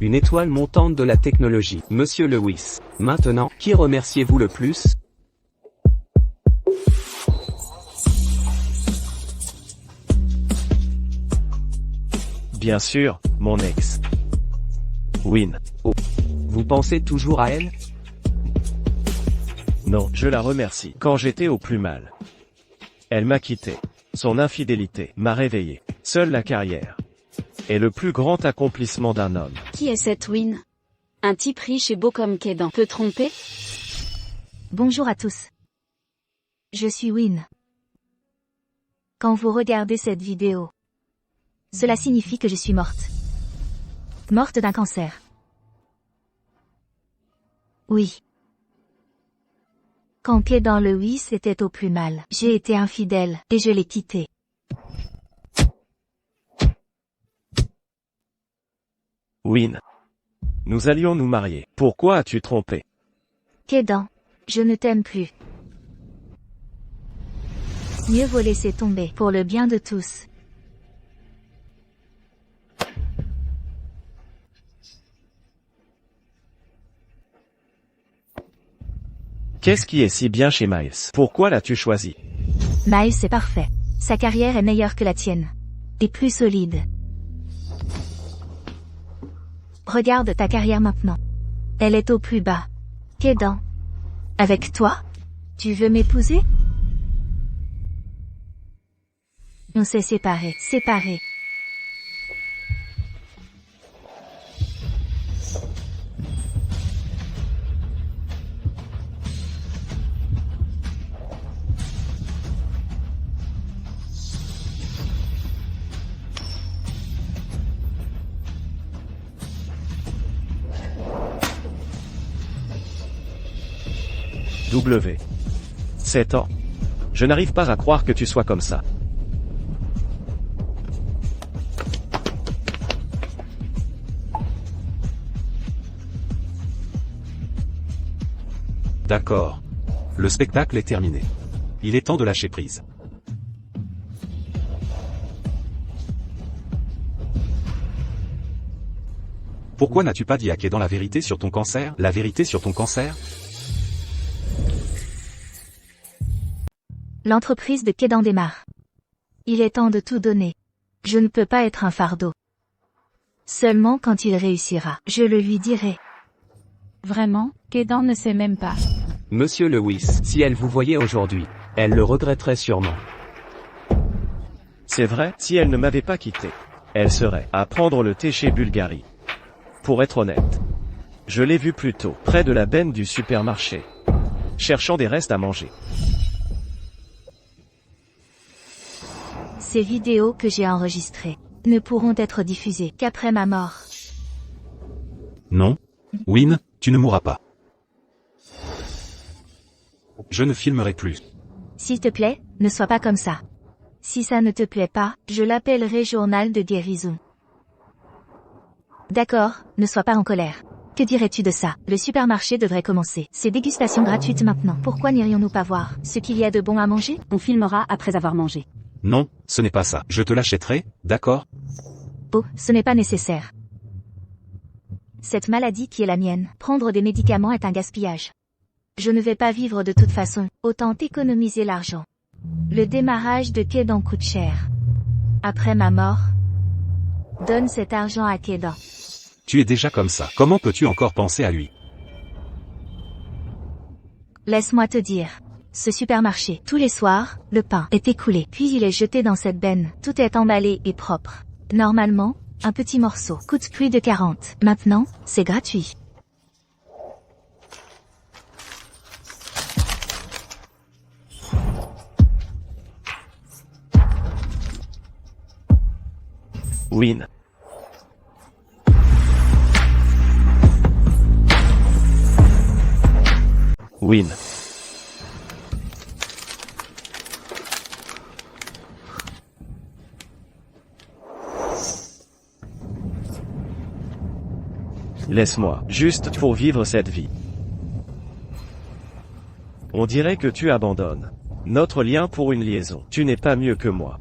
une étoile montante de la technologie. Monsieur Lewis. Maintenant, qui remerciez-vous le plus? Bien sûr, mon ex. Win. Oh. Vous pensez toujours à elle? Non, je la remercie. Quand j'étais au plus mal, elle m'a quitté. Son infidélité m'a réveillé. Seule la carrière est le plus grand accomplissement d'un homme. Qui est cette Win? Un type riche et beau comme Kedan peut tromper? Bonjour à tous. Je suis Win. Quand vous regardez cette vidéo, cela signifie que je suis morte. Morte d'un cancer. Oui. Quand Kedan Lewis était au plus mal, j'ai été infidèle, et je l'ai quitté. Win. Nous allions nous marier. Pourquoi as-tu trompé? Kedan, je ne t'aime plus. Mieux vaut laisser tomber, pour le bien de tous. Qu'est-ce qui est si bien chez Miles? Pourquoi l'as-tu choisi? Miles est parfait. Sa carrière est meilleure que la tienne. Et plus solide. Regarde ta carrière maintenant. Elle est au plus bas. Kedan. Avec toi? Tu veux m'épouser? On s'est séparés. Séparés. W. 7 ans. Je n'arrive pas à croire que tu sois comme ça. D'accord. Le spectacle est terminé. Il est temps de lâcher prise. Pourquoi n'as-tu pas dit à Kedan la vérité sur ton cancer? La vérité sur ton cancer? L'entreprise de Kedan démarre. Il est temps de tout donner. Je ne peux pas être un fardeau. Seulement quand il réussira, je le lui dirai. Vraiment, Kedan ne sait même pas. Monsieur Lewis, si elle vous voyait aujourd'hui, elle le regretterait sûrement. C'est vrai, si elle ne m'avait pas quitté, elle serait à prendre le thé chez Bulgari. Pour être honnête, je l'ai vue plus tôt, près de la benne du supermarché, cherchant des restes à manger. Ces vidéos que j'ai enregistrées ne pourront être diffusées qu'après ma mort. Non. Win, tu ne mourras pas. Je ne filmerai plus. S'il te plaît, ne sois pas comme ça. Si ça ne te plaît pas, je l'appellerai journal de guérison. D'accord, ne sois pas en colère. Que dirais-tu de ça? Le supermarché devrait commencer. C'est dégustation gratuite maintenant. Pourquoi n'irions-nous pas voir ce qu'il y a de bon à manger? On filmera après avoir mangé. Non, ce n'est pas ça. Je te l'achèterai, d'accord? Oh, ce n'est pas nécessaire. Cette maladie qui est la mienne, prendre des médicaments est un gaspillage. Je ne vais pas vivre de toute façon, autant économiser l'argent. Le démarrage de Kedan coûte cher. Après ma mort, donne cet argent à Kedan. Tu es déjà comme ça. Comment peux-tu encore penser à lui? Laisse-moi te dire. Ce supermarché, tous les soirs, le pain est écoulé, puis il est jeté dans cette benne. Tout est emballé et propre. Normalement, un petit morceau coûte plus de 40. Maintenant, c'est gratuit. Win. Win. Laisse-moi, juste pour vivre cette vie. On dirait que tu abandonnes notre lien pour une liaison. Tu n'es pas mieux que moi.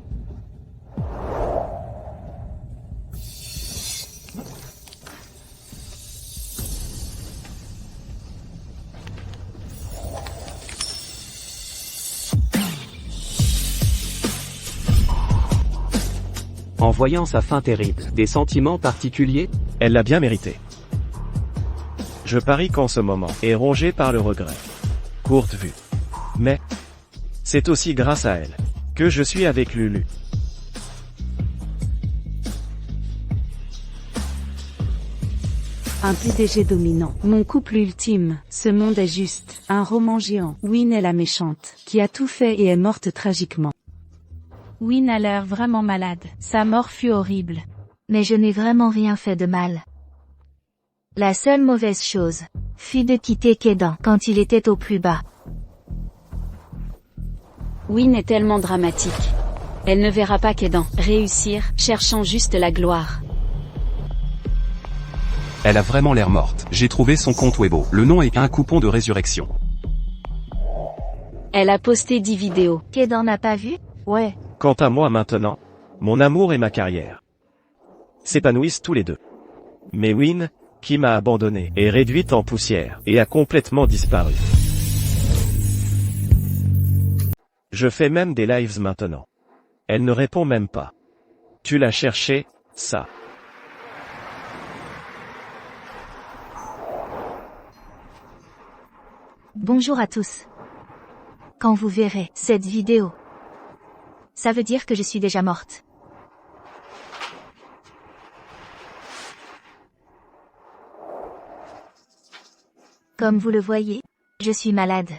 en voyant sa fin terrible. Des sentiments particuliers? Elle l'a bien mérité. Je parie qu'en ce moment est rongé par le regret. Courte vue. Mais c'est aussi grâce à elle que je suis avec Lulu. Un PDG dominant. Mon couple ultime. Ce monde est juste. Un roman géant. Wynne est la méchante, qui a tout fait et est morte tragiquement. Wynne a l'air vraiment malade. Sa mort fut horrible. Mais je n'ai vraiment rien fait de mal. La seule mauvaise chose fut de quitter Kaidan quand il était au plus bas. Wynne est tellement dramatique. Elle ne verra pas Kaidan réussir, cherchant juste la gloire. Elle a vraiment l'air morte. J'ai trouvé son compte Weibo. Le nom est un coupon de résurrection. Elle a posté 10 vidéos. Kaidan n'a pas vu? Ouais. Quant à moi maintenant, mon amour et ma carrière s'épanouissent tous les deux. Mais Wynne, qui m'a abandonné, est réduite en poussière et a complètement disparu. Je fais même des lives maintenant. Elle ne répond même pas. Tu l'as cherché, ça? Bonjour à tous. Quand vous verrez cette vidéo, ça veut dire que je suis déjà morte. Comme vous le voyez, je suis malade.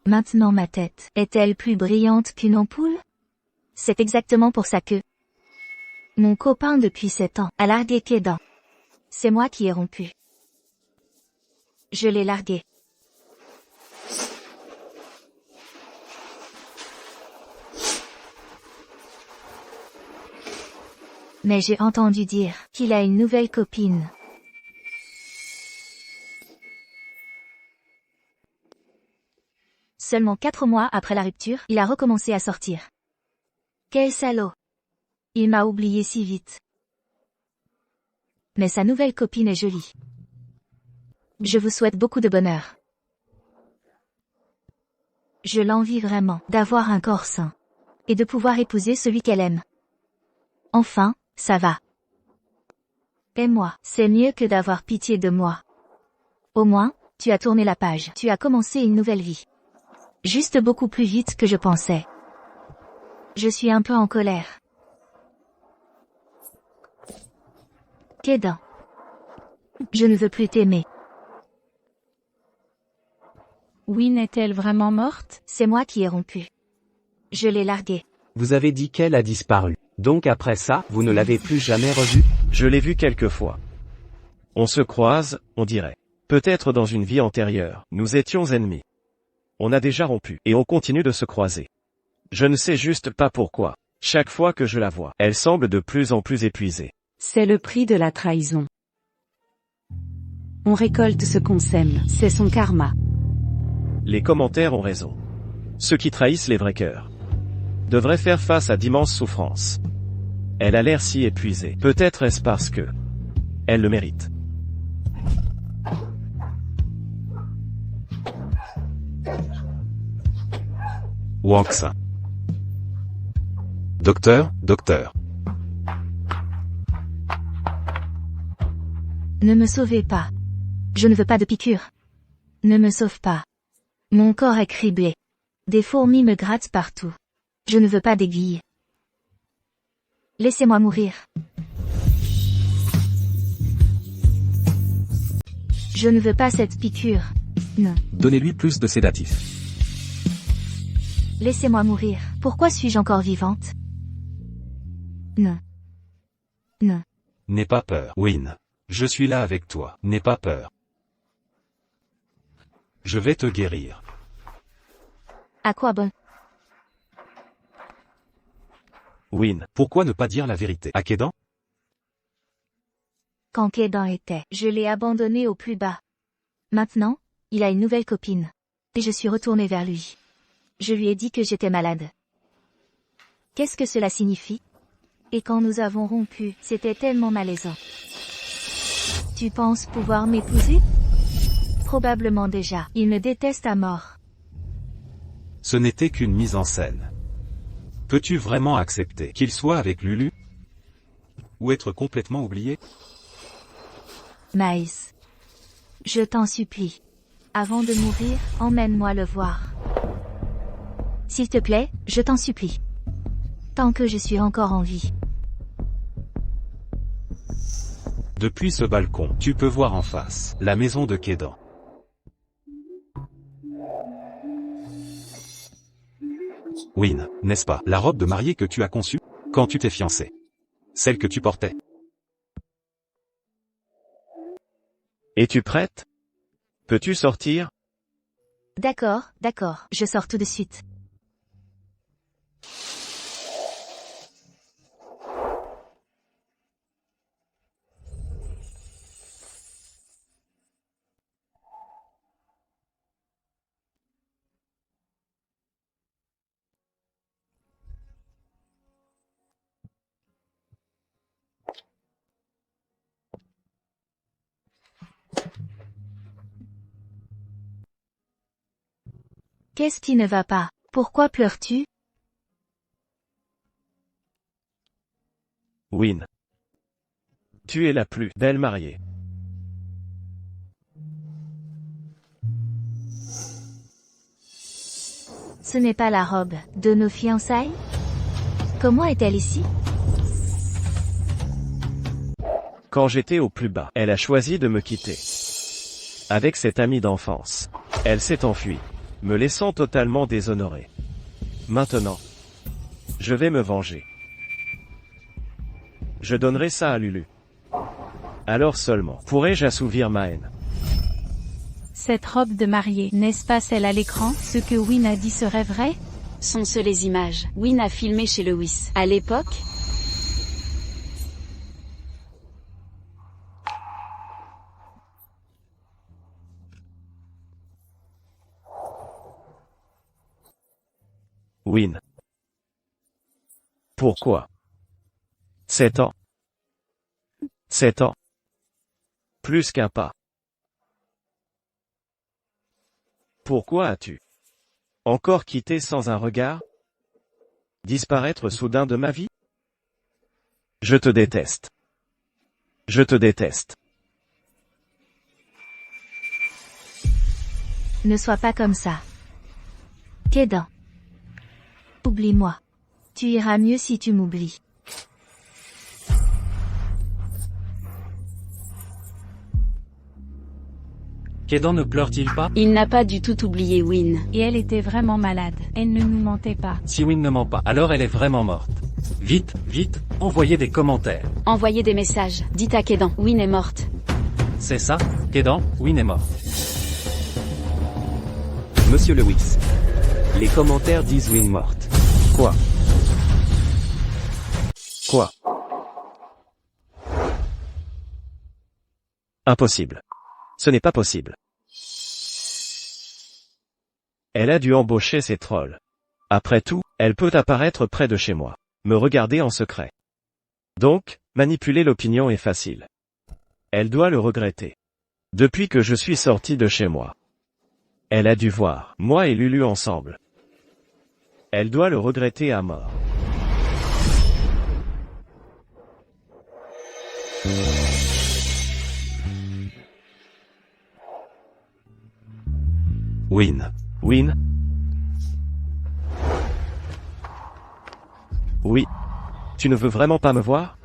Maintenant ma tête est-elle plus brillante qu'une ampoule? C'est exactement pour ça que mon copain depuis 7 ans a largué Kaidan. C'est moi qui ai rompu. Je l'ai largué. Mais j'ai entendu dire qu'il a une nouvelle copine. Seulement 4 mois après la rupture, il a recommencé à sortir. Quel salaud! Il m'a oublié si vite. Mais sa nouvelle copine est jolie. Je vous souhaite beaucoup de bonheur. Je l'envie vraiment d'avoir un corps sain et de pouvoir épouser celui qu'elle aime. Enfin, ça va. Et moi, c'est mieux que d'avoir pitié de moi. Au moins, tu as tourné la page. Tu as commencé une nouvelle vie. Juste beaucoup plus vite que je pensais. Je suis un peu en colère. Kaidan. Je ne veux plus t'aimer. Wynne est-elle vraiment morte? C'est moi qui ai rompu. Je l'ai larguée. Vous avez dit qu'elle a disparu. Donc après ça, vous ne l'avez plus jamais revue? Je l'ai vue quelques fois. On se croise, on dirait. Peut-être dans une vie antérieure, nous étions ennemis. On a déjà rompu, et on continue de se croiser. Je ne sais juste pas pourquoi. Chaque fois que je la vois, elle semble de plus en plus épuisée. C'est le prix de la trahison. On récolte ce qu'on sème, c'est son karma. Les commentaires ont raison. Ceux qui trahissent les vrais cœurs devraient faire face à d'immenses souffrances. Elle a l'air si épuisée. Peut-être est-ce parce que elle le mérite. Wanks. Docteur. Ne me sauvez pas. Je ne veux pas de piqûre. Ne me sauve pas. Mon corps est criblé. Des fourmis me grattent partout. Je ne veux pas d'aiguilles. Laissez-moi mourir. Je ne veux pas cette piqûre. Non. Donnez-lui plus de sédatifs. Laissez-moi mourir. Pourquoi suis-je encore vivante? Non. Non. N'aie pas peur, Wynne. Je suis là avec toi. N'aie pas peur. Je vais te guérir. À quoi bon? Wynne. Pourquoi ne pas dire la vérité à Kaidan? Quand Kaidan était, je l'ai abandonné au plus bas. Maintenant, il a une nouvelle copine. Et je suis retournée vers lui. Je lui ai dit que j'étais malade. Qu'est-ce que cela signifie? Et quand nous avons rompu, c'était tellement malaisant. Tu penses pouvoir m'épouser? Probablement déjà. Il me déteste à mort. Ce n'était qu'une mise en scène. Peux-tu vraiment accepter qu'il soit avec Lulu? Ou être complètement oublié? Maïs. Je t'en supplie. Avant de mourir, emmène-moi le voir. S'il te plaît, je t'en supplie. Tant que je suis encore en vie. Depuis ce balcon, tu peux voir en face la maison de Kédan. Win, n'est-ce pas la robe de mariée que tu as conçue quand tu t'es fiancé? Celle que tu portais? Es-tu prête? Peux-tu sortir? D'accord, je sors tout de suite. Qu'est-ce qui ne va pas? Pourquoi pleures-tu? Win. Tu es la plus belle mariée. Ce n'est pas la robe de nos fiançailles? Comment est-elle ici? Quand j'étais au plus bas, elle a choisi de me quitter. Avec cette amie d'enfance. Elle s'est enfuie, me laissant totalement déshonoré. Maintenant, je vais me venger. Je donnerai ça à Lulu. Alors seulement pourrai-je assouvir ma haine. Cette robe de mariée, n'est-ce pas celle à l'écran? Ce que Win a dit serait vrai? Sont-ce les images Win a filmé chez Lewis à l'époque? Win. Pourquoi? 7 ans. 7 ans. Plus qu'un pas. Pourquoi as-tu encore quitté sans un regard? Disparaître soudain de ma vie? Je te déteste. Je te déteste. Ne sois pas comme ça. Kédan. Oublie-moi. Tu iras mieux si tu m'oublies. Kédan ne pleure-t-il pas? Il n'a pas du tout oublié Win. Et elle était vraiment malade. Elle ne nous mentait pas. Si Win ne ment pas, alors elle est vraiment morte. Vite, vite, envoyez des commentaires. Envoyez des messages. Dites à Kédan, Win est morte. C'est ça, Kédan, Win est morte. Monsieur Lewis. Les commentaires disent Win morte. Quoi? Quoi? Impossible. Ce n'est pas possible. Elle a dû embaucher ces trolls. Après tout, elle peut apparaître près de chez moi. Me regarder en secret. Donc, manipuler l'opinion est facile. Elle doit le regretter. Depuis que je suis sorti de chez moi. Elle a dû voir, moi et Lulu ensemble. Elle doit le regretter à mort. Win. Win? Oui. Tu ne veux vraiment pas me voir?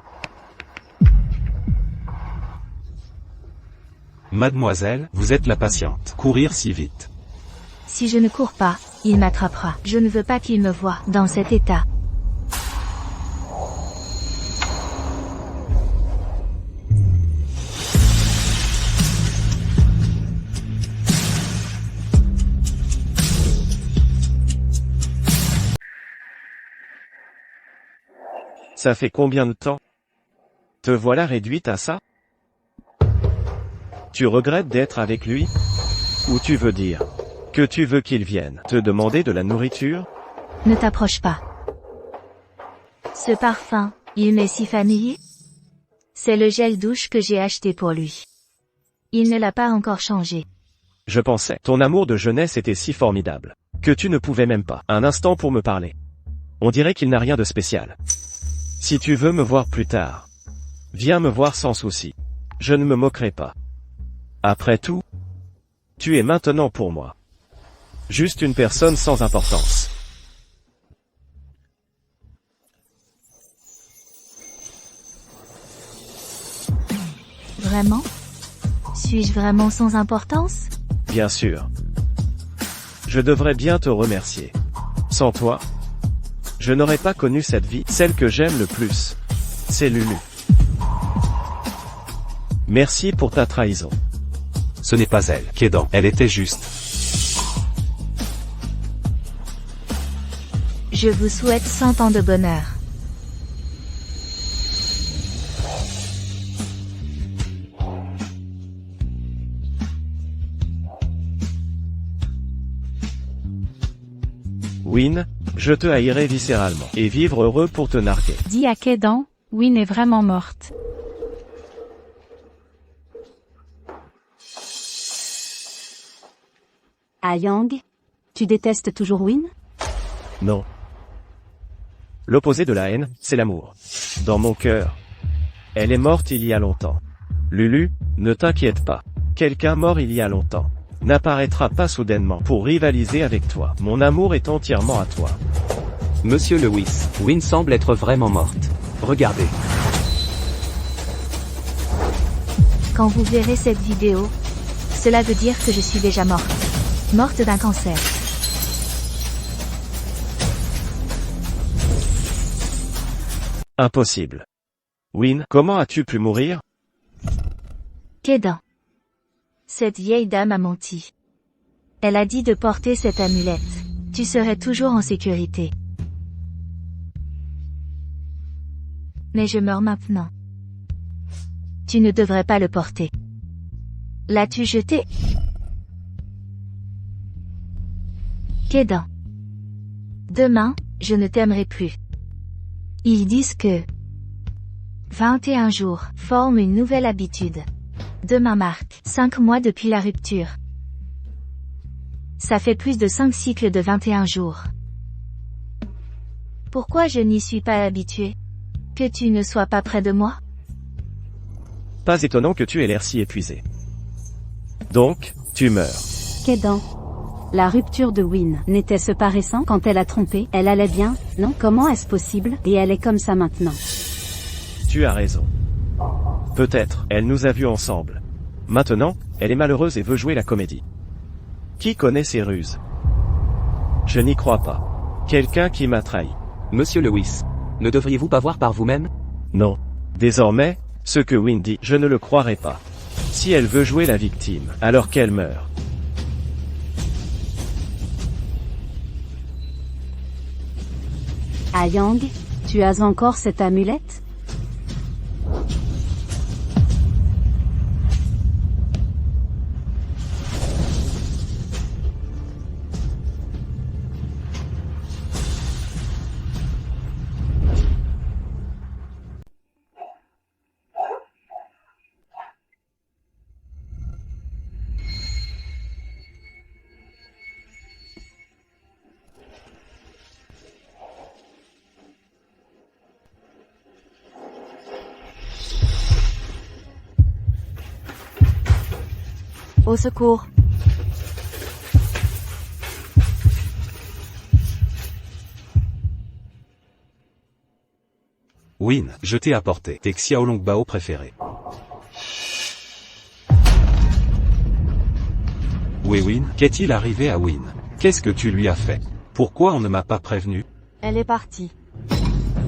Mademoiselle, vous êtes la patiente. Courir si vite. Si je ne cours pas, il m'attrapera. Je ne veux pas qu'il me voie dans cet état. Ça fait combien de temps? Te voilà réduite à ça? Tu regrettes d'être avec lui? Ou tu veux dire que tu veux qu'il vienne te demander de la nourriture? Ne t'approche pas. Ce parfum, il m'est si familier. C'est le gel douche que j'ai acheté pour lui. Il ne l'a pas encore changé. Je pensais, ton amour de jeunesse était si formidable, que tu ne pouvais même pas un instant pour me parler. On dirait qu'il n'a rien de spécial. Si tu veux me voir plus tard, viens me voir sans souci. Je ne me moquerai pas. Après tout, tu es maintenant pour moi juste une personne sans importance. Vraiment? Suis-je vraiment sans importance? Bien sûr. Je devrais bien te remercier. Sans toi, je n'aurais pas connu cette vie. Celle que j'aime le plus, c'est Lulu. Merci pour ta trahison. Ce n'est pas elle, Kédan. Elle était juste. Je vous souhaite 100 ans de bonheur. Win, je te haïrai viscéralement. Et vivre heureux pour te narguer. Dit à Kédan, Win est vraiment morte. Ah Yang, tu détestes toujours Win? Non. L'opposé de la haine, c'est l'amour. Dans mon cœur, elle est morte il y a longtemps. Lulu, ne t'inquiète pas. Quelqu'un mort il y a longtemps n'apparaîtra pas soudainement pour rivaliser avec toi. Mon amour est entièrement à toi. Monsieur Lewis, Win semble être vraiment morte. Regardez. Quand vous verrez cette vidéo, cela veut dire que je suis déjà morte. Morte d'un cancer. Impossible. Win, comment as-tu pu mourir? Kédan. Cette vieille dame a menti. Elle a dit de porter cette amulette. Tu serais toujours en sécurité. Mais je meurs maintenant. Tu ne devrais pas le porter. L'as-tu jeté? Kédan. Demain, je ne t'aimerai plus. Ils disent que 21 jours forment une nouvelle habitude. Demain marque 5 mois depuis la rupture. Ça fait plus de 5 cycles de 21 jours. Pourquoi je n'y suis pas habitué? Que tu ne sois pas près de moi? Pas étonnant que tu aies l'air si épuisé. Donc, tu meurs. Kédan. La rupture de Win, n'était-ce pas récent quand elle a trompé? Elle allait bien, non? Comment est-ce possible? Et elle est comme ça maintenant. Tu as raison. Peut-être, elle nous a vus ensemble. Maintenant, elle est malheureuse et veut jouer la comédie. Qui connaît ses ruses? Je n'y crois pas. Quelqu'un qui m'a trahi. Monsieur Lewis, ne devriez-vous pas voir par vous-même? Non. Désormais, ce que Win dit, je ne le croirai pas. Si elle veut jouer la victime, alors qu'elle meure. Ah Yang, tu as encore cette amulette? Au secours. Win, je t'ai apporté tes Xiaolongbao préférés. Oui Win, qu'est-il arrivé à Win? Qu'est-ce que tu lui as fait? Pourquoi on ne m'a pas prévenu? Elle est partie.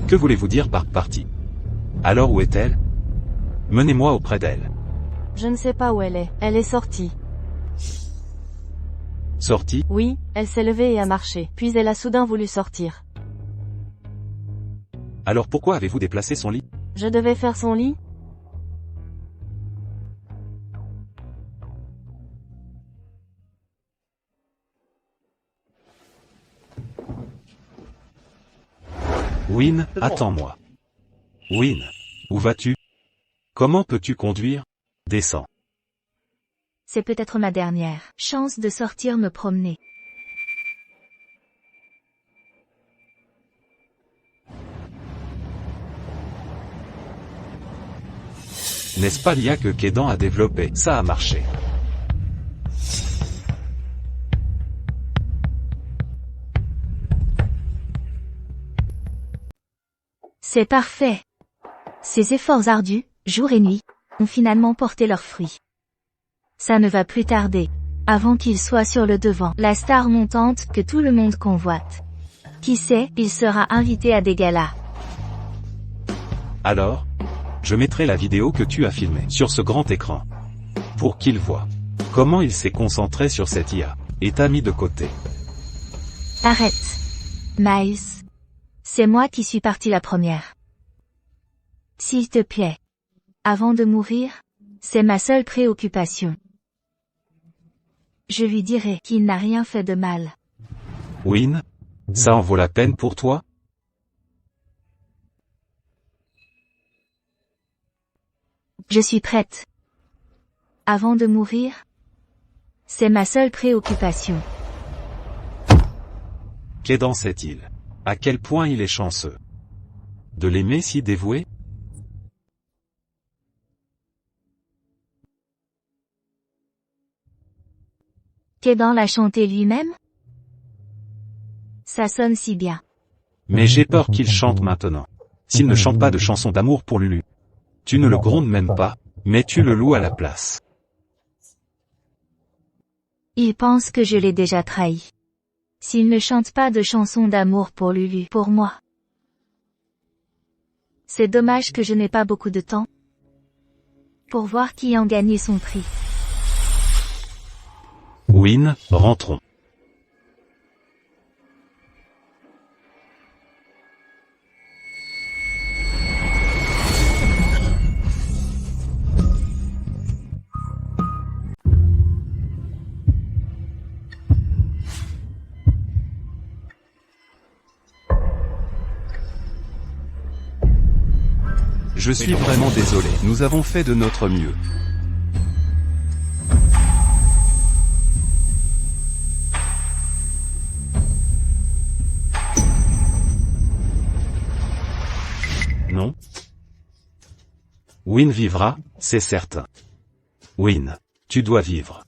Que voulez-vous dire par partie? Alors où est-elle? Menez-moi auprès d'elle. Je ne sais pas où elle est. Elle est sortie. Sortie? Oui, elle s'est levée et a marché. Puis elle a soudain voulu sortir. Alors pourquoi avez-vous déplacé son lit? Je devais faire son lit? Win, attends-moi. Win, où vas-tu? Comment peux-tu conduire? Descends. C'est peut-être ma dernière chance de sortir me promener. N'est-ce pas l'IA que Kedan a développé? Ça a marché. C'est parfait. Ces efforts ardus, jour et nuit, ont finalement porté leurs fruits. Ça ne va plus tarder. Avant qu'il soit sur le devant, la star montante que tout le monde convoite. Qui sait, il sera invité à des galas. Alors? Je mettrai la vidéo que tu as filmée sur ce grand écran. Pour qu'il voit comment il s'est concentré sur cette IA, et t'a mis de côté. Arrête. Miles. C'est moi qui suis partie la première. S'il te plaît. Avant de mourir, c'est ma seule préoccupation. Je lui dirai qu'il n'a rien fait de mal. Win? Ça en vaut la peine pour toi? Je suis prête. Avant de mourir, c'est ma seule préoccupation. Kedan sait-il à quel point il est chanceux de l'aimer si dévoué? Kedan l'a chanté lui-même? Ça sonne si bien. Mais j'ai peur qu'il chante maintenant. S'il ne chante pas de chansons d'amour pour Lulu. Tu ne le grondes même pas, mais tu le loues à la place. Il pense que je l'ai déjà trahi. S'il ne chante pas de chansons d'amour pour Lulu, pour moi. C'est dommage que je n'ai pas beaucoup de temps pour voir qui en gagne son prix. Win, rentrons. Je suis vraiment désolé, nous avons fait de notre mieux. Non? Win vivra, c'est certain. Win, tu dois vivre.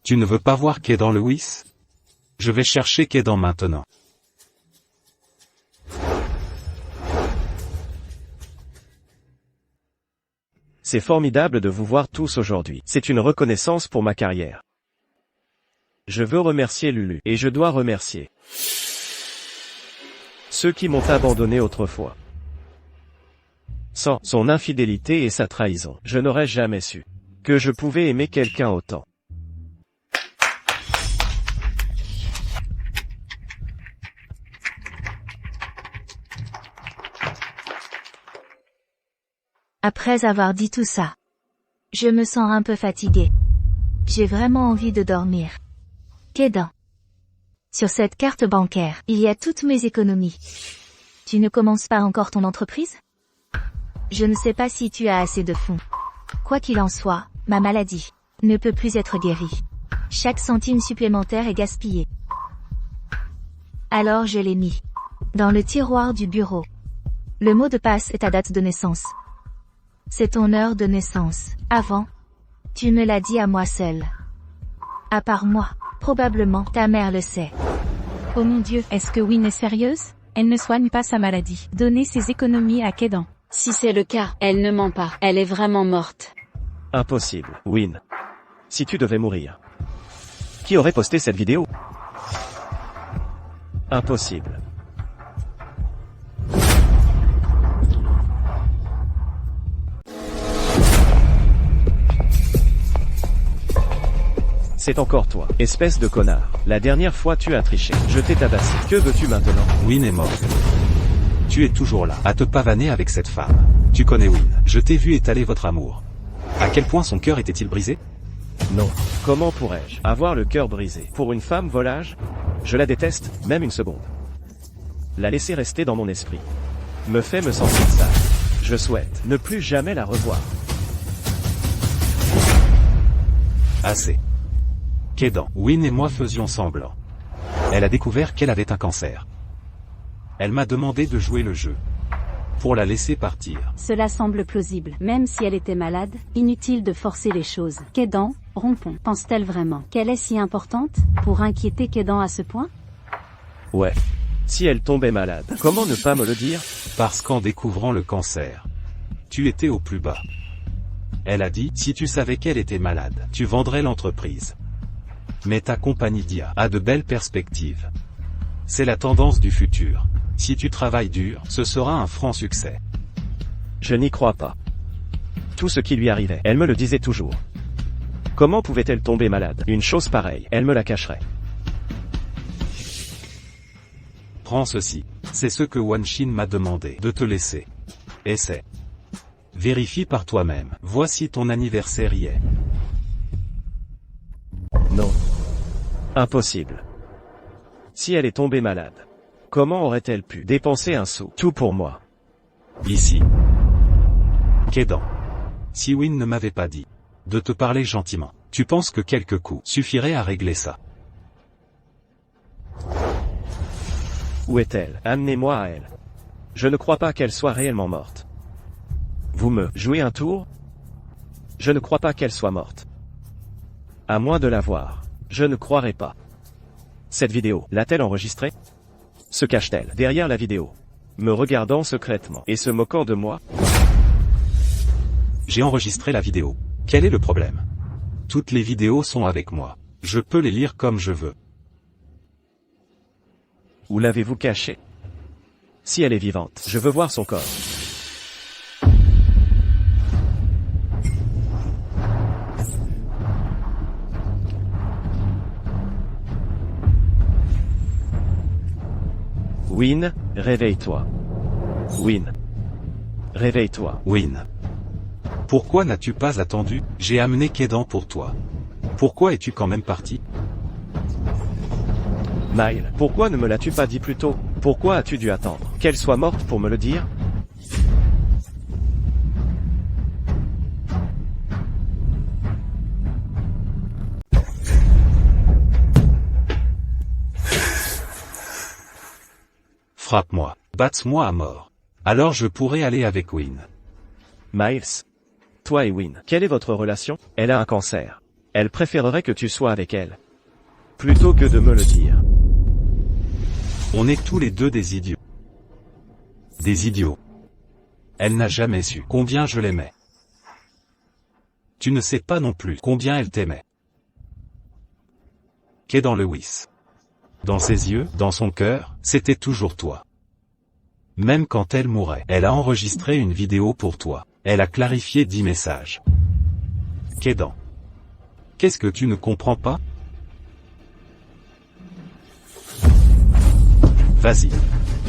Tu ne veux pas voir Kedan Lewis? Je vais chercher Kedan maintenant. C'est formidable de vous voir tous aujourd'hui. C'est une reconnaissance pour ma carrière. Je veux remercier Lulu, et je dois remercier ceux qui m'ont abandonné autrefois. Sans son infidélité et sa trahison, je n'aurais jamais su que je pouvais aimer quelqu'un autant. Après avoir dit tout ça, je me sens un peu fatiguée. J'ai vraiment envie de dormir. Kedan. Sur cette carte bancaire, il y a toutes mes économies. Tu ne commences pas encore ton entreprise? Je ne sais pas si tu as assez de fonds. Quoi qu'il en soit, ma maladie ne peut plus être guérie. Chaque centime supplémentaire est gaspillé. Alors je l'ai mis dans le tiroir du bureau. Le mot de passe est ta date de naissance. C'est ton heure de naissance. Avant, tu me l'as dit à moi seule. À part moi, probablement ta mère le sait. Oh mon Dieu, est-ce que Win est sérieuse? Elle ne soigne pas sa maladie. Donnez ses économies à Kedan. Si c'est le cas, elle ne ment pas. Elle est vraiment morte. Impossible, Win. Si tu devais mourir. Qui aurait posté cette vidéo? Impossible. C'est encore toi, espèce de connard. La dernière fois tu as triché. Je t'ai tabassé. Que veux-tu maintenant? Win est mort. Tu es toujours là, à te pavaner avec cette femme. Tu connais Win. Je t'ai vu étaler votre amour. À quel point son cœur était-il brisé? Non. Comment pourrais-je avoir le cœur brisé pour une femme volage? Je la déteste, même une seconde. La laisser rester dans mon esprit me fait me sentir sale. Je souhaite ne plus jamais la revoir. Assez. Kedan, Win et moi faisions semblant. Elle a découvert qu'elle avait un cancer. Elle m'a demandé de jouer le jeu. pour la laisser partir. Cela semble plausible. Même si elle était malade, inutile de forcer les choses. Kédan, rompons. Pense-t-elle vraiment qu'elle est si importante pour inquiéter Kédan à ce point? Ouais. Si elle tombait malade, comment ne pas me le dire? Parce qu'en découvrant le cancer, tu étais au plus bas. Elle a dit, si tu savais qu'elle était malade, tu vendrais l'entreprise. Mais ta compagnie Dia a de belles perspectives. C'est la tendance du futur. Si tu travailles dur, ce sera un franc succès. Je n'y crois pas. Tout ce qui lui arrivait, elle me le disait toujours. Comment pouvait-elle tomber malade? Une chose pareille, elle me la cacherait. Prends ceci. C'est ce que Wan Xin m'a demandé de te laisser. Essaie. Vérifie par toi-même. Voici ton anniversaire hier. Non. Impossible. Si elle est tombée malade, comment aurait-elle pu dépenser un sou? Tout pour moi. Ici. Kédan. Si Win ne m'avait pas dit de te parler gentiment, tu penses que quelques coups suffiraient à régler ça? Où est-elle? Amenez-moi à elle. Je ne crois pas qu'elle soit réellement morte. Vous me jouez un tour? Je ne crois pas qu'elle soit morte. À moins de la voir. Je ne croirais pas. Cette vidéo, l'a-t-elle enregistrée? Se cache-t-elle derrière la vidéo? Me regardant secrètement et se moquant de moi? J'ai enregistré la vidéo. Quel est le problème? Toutes les vidéos sont avec moi. Je peux les lire comme je veux. Où l'avez-vous cachée? Si elle est vivante, je veux voir son corps. Win, réveille-toi. Win. Réveille-toi. Win. Pourquoi n'as-tu pas attendu? J'ai amené Kédan pour toi. Pourquoi es-tu quand même parti? Mile, pourquoi ne me l'as-tu pas dit plus tôt? Pourquoi as-tu dû attendre qu'elle soit morte pour me le dire? Frappe-moi, batte-moi à mort. Alors je pourrai aller avec Win. Miles. Toi et Win, quelle est votre relation? Elle a un cancer. Elle préférerait que tu sois avec elle. Plutôt que de me le dire. On est tous les deux des idiots. Des idiots. Elle n'a jamais su combien je l'aimais. Tu ne sais pas non plus combien elle t'aimait. Kédan Lewis. Dans ses yeux, dans son cœur, c'était toujours toi. Même quand elle mourait, elle a enregistré une vidéo pour toi. Elle a clarifié 10 messages. Kédan. Qu'est-ce que tu ne comprends pas? Vas-y.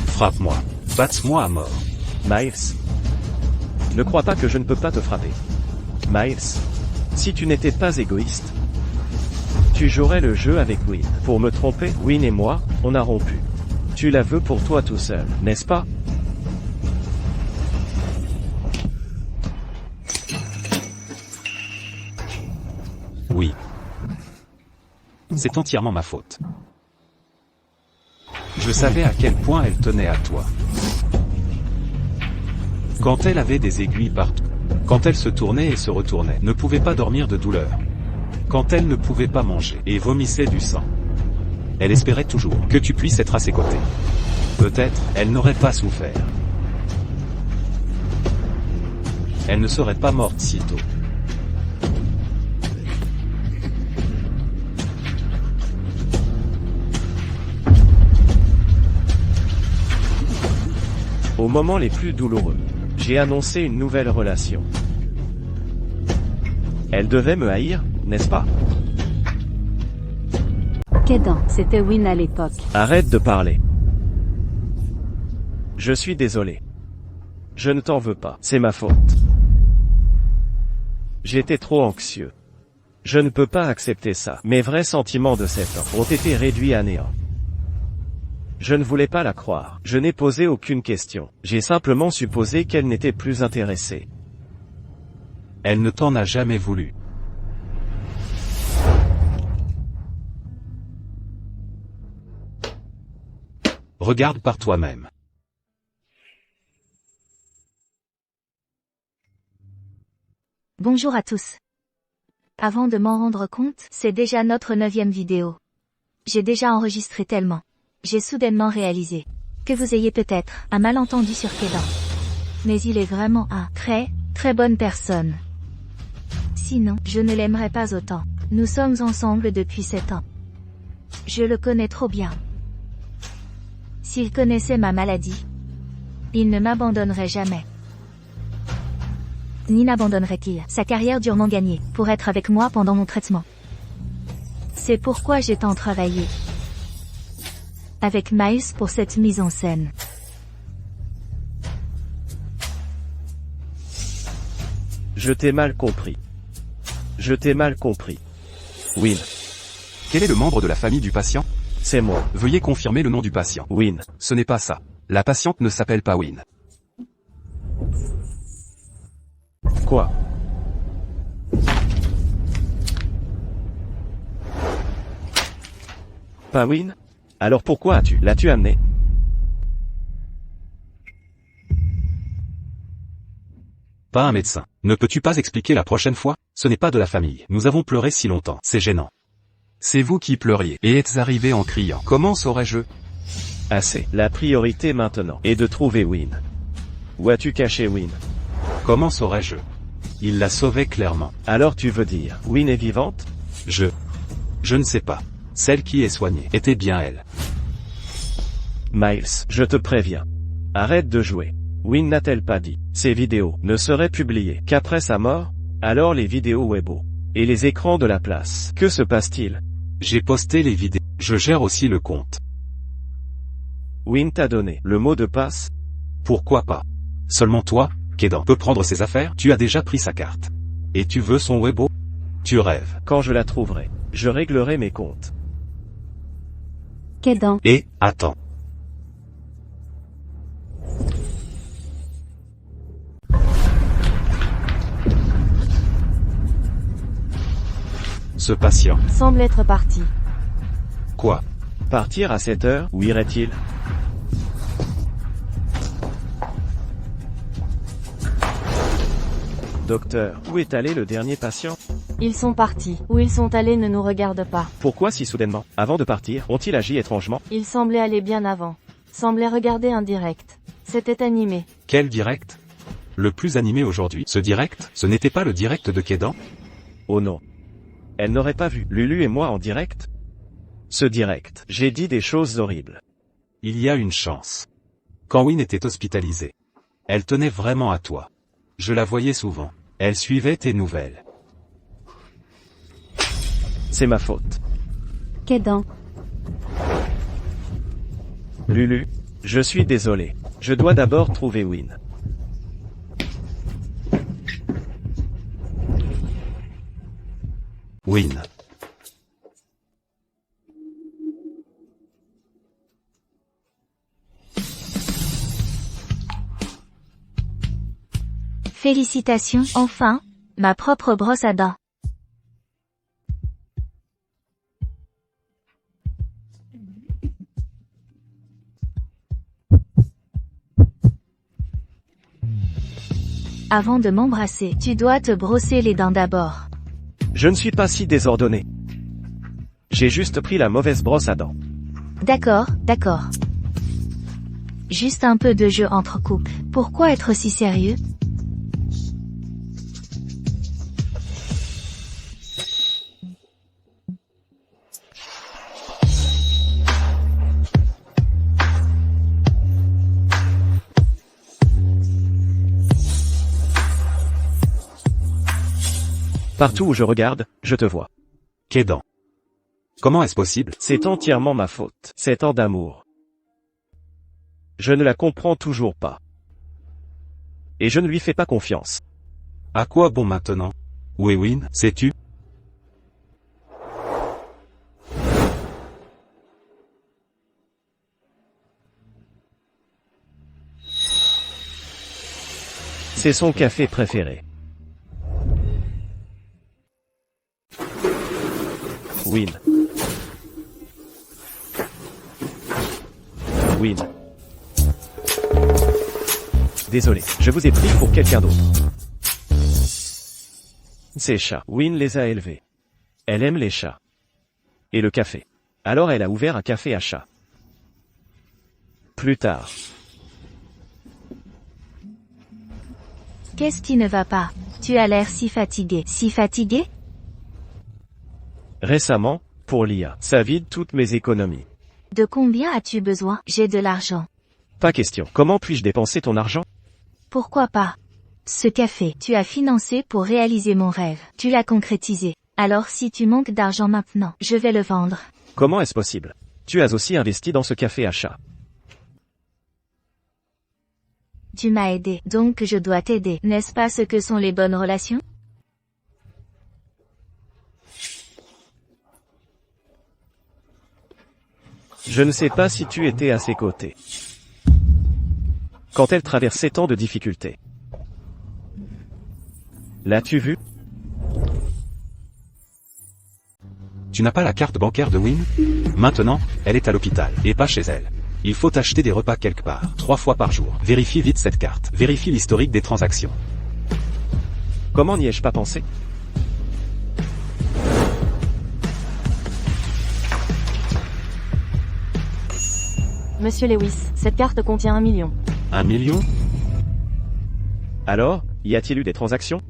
Frappe-moi. Batte-moi à mort. Miles. Ne crois pas que je ne peux pas te frapper. Miles. Si tu n'étais pas égoïste, tu jouerais le jeu avec Win. Pour me tromper, Win et moi, on a rompu. Tu la veux pour toi tout seul, n'est-ce pas? Oui. C'est entièrement ma faute. Je savais à quel point elle tenait à toi. Quand elle avait des aiguilles partout, quand elle se tournait et se retournait, ne pouvait pas dormir de douleur. Quand elle ne pouvait pas manger et vomissait du sang. Elle espérait toujours que tu puisses être à ses côtés. Peut-être, elle n'aurait pas souffert. Elle ne serait pas morte si tôt. Au moment les plus douloureux, j'ai annoncé une nouvelle relation. Elle devait me haïr, n'est-ce pas? Kédan, c'était Win à l'époque. Arrête de parler. Je suis désolé. Je ne t'en veux pas, c'est ma faute. J'étais trop anxieux. Je ne peux pas accepter ça. Mes vrais sentiments de 7 ans ont été réduits à néant. Je ne voulais pas la croire. Je n'ai posé aucune question. J'ai simplement supposé qu'elle n'était plus intéressée. Elle ne t'en a jamais voulu. Regarde par toi-même. Bonjour à tous. Avant de m'en rendre compte, c'est déjà notre 9e vidéo. J'ai déjà enregistré tellement. J'ai soudainement réalisé que vous ayez peut-être un malentendu sur Kedan. Mais il est vraiment un très bonne personne. Sinon, je ne l'aimerais pas autant. Nous sommes ensemble depuis 7 ans. Je le connais trop bien. S'il connaissait ma maladie, il ne m'abandonnerait jamais. Ni n'abandonnerait-il sa carrière durement gagnée pour être avec moi pendant mon traitement. C'est pourquoi j'ai tant travaillé avec Miles pour cette mise en scène. Je t'ai mal compris. Je t'ai mal compris. Win. Quel est le membre de la famille du patient? C'est moi. Veuillez confirmer le nom du patient. Win. Ce n'est pas ça. La patiente ne s'appelle pas Win. Quoi? Pas Win? Alors pourquoi l'as-tu amené? Pas un médecin. Ne peux-tu pas expliquer la prochaine fois? Ce n'est pas de la famille. Nous avons pleuré si longtemps. C'est gênant. C'est vous qui pleuriez et êtes arrivé en criant. Comment saurais-je? Assez. La priorité maintenant est de trouver Win. Où as-tu caché Win? Comment saurais-je? Il l'a sauvée clairement. Alors tu veux dire, Win est vivante? Je ne sais pas. Celle qui est soignée était bien elle. Miles, je te préviens. Arrête de jouer. Win n'a-t-elle pas dit, ces vidéos ne seraient publiées qu'après sa mort? Alors les vidéos Weibo et les écrans de la place, que se passe-t-il? J'ai posté les vidéos. Je gère aussi le compte. Win t'a donné le mot de passe? Pourquoi pas? Seulement toi, Kedan, peut prendre ses affaires? Tu as déjà pris sa carte. Et tu veux son Weibo? Tu rêves. Quand je la trouverai, je réglerai mes comptes. Kedan. Et, attends. Ce patient. Semble être parti. Quoi? Partir à 7 heures, où irait-il? Docteur, où est allé le dernier patient? Ils sont partis. Où ils sont allés ne nous regarde pas. Pourquoi si soudainement? Avant de partir, ont-ils agi étrangement? Ils semblaient aller bien avant. Semblaient regarder un direct. C'était animé. Quel direct? Le plus animé aujourd'hui. Ce direct, ce n'était pas le direct de Kedan? Oh non. Elle n'aurait pas vu Lulu et moi en direct? Ce direct, j'ai dit des choses horribles. Il y a une chance. Quand Win était hospitalisée, elle tenait vraiment à toi. Je la voyais souvent. Elle suivait tes nouvelles. C'est ma faute. Kedan. Lulu, je suis désolé. Je dois d'abord trouver Win. Win. Félicitations, enfin, ma propre brosse à dents. Avant de m'embrasser, tu dois te brosser les dents d'abord. Je ne suis pas si désordonné. J'ai juste pris la mauvaise brosse à dents. D'accord. Juste un peu de jeu entre couples. Pourquoi être si sérieux? Partout où je regarde, je te vois. Kedan. Comment est-ce possible? C'est entièrement ma faute. C'est tant d'amour. Je ne la comprends toujours pas. Et je ne lui fais pas confiance. À quoi bon maintenant? Où est Win, sais-tu? C'est son café préféré. Win. Désolé, je vous ai pris pour quelqu'un d'autre. Ses chats. Win les a élevés. Elle aime les chats. Et le café. Alors elle a ouvert un café à chats. Plus tard. Qu'est-ce qui ne va pas? Tu as l'air si fatigué. Si fatigué? Récemment, pour l'IA, ça vide toutes mes économies. De combien as-tu besoin? J'ai de l'argent. Pas question. Comment puis-je dépenser ton argent? Pourquoi pas? Ce café, tu as financé pour réaliser mon rêve. Tu l'as concrétisé. Alors si tu manques d'argent maintenant, je vais le vendre. Comment est-ce possible? Tu as aussi investi dans ce café à chat. Tu m'as aidé, donc je dois t'aider. N'est-ce pas ce que sont les bonnes relations? Je ne sais pas si tu étais à ses côtés. Quand elle traversait tant de difficultés. L'as-tu vu? Tu n'as pas la carte bancaire de Win? Maintenant, elle est à l'hôpital, et pas chez elle. Il faut acheter des repas quelque part, 3 fois par jour. Vérifie vite cette carte. Vérifie l'historique des transactions. Comment n'y ai-je pas pensé? Monsieur Lewis, cette carte contient 1 million. 1 million? Alors, y a-t-il eu des transactions?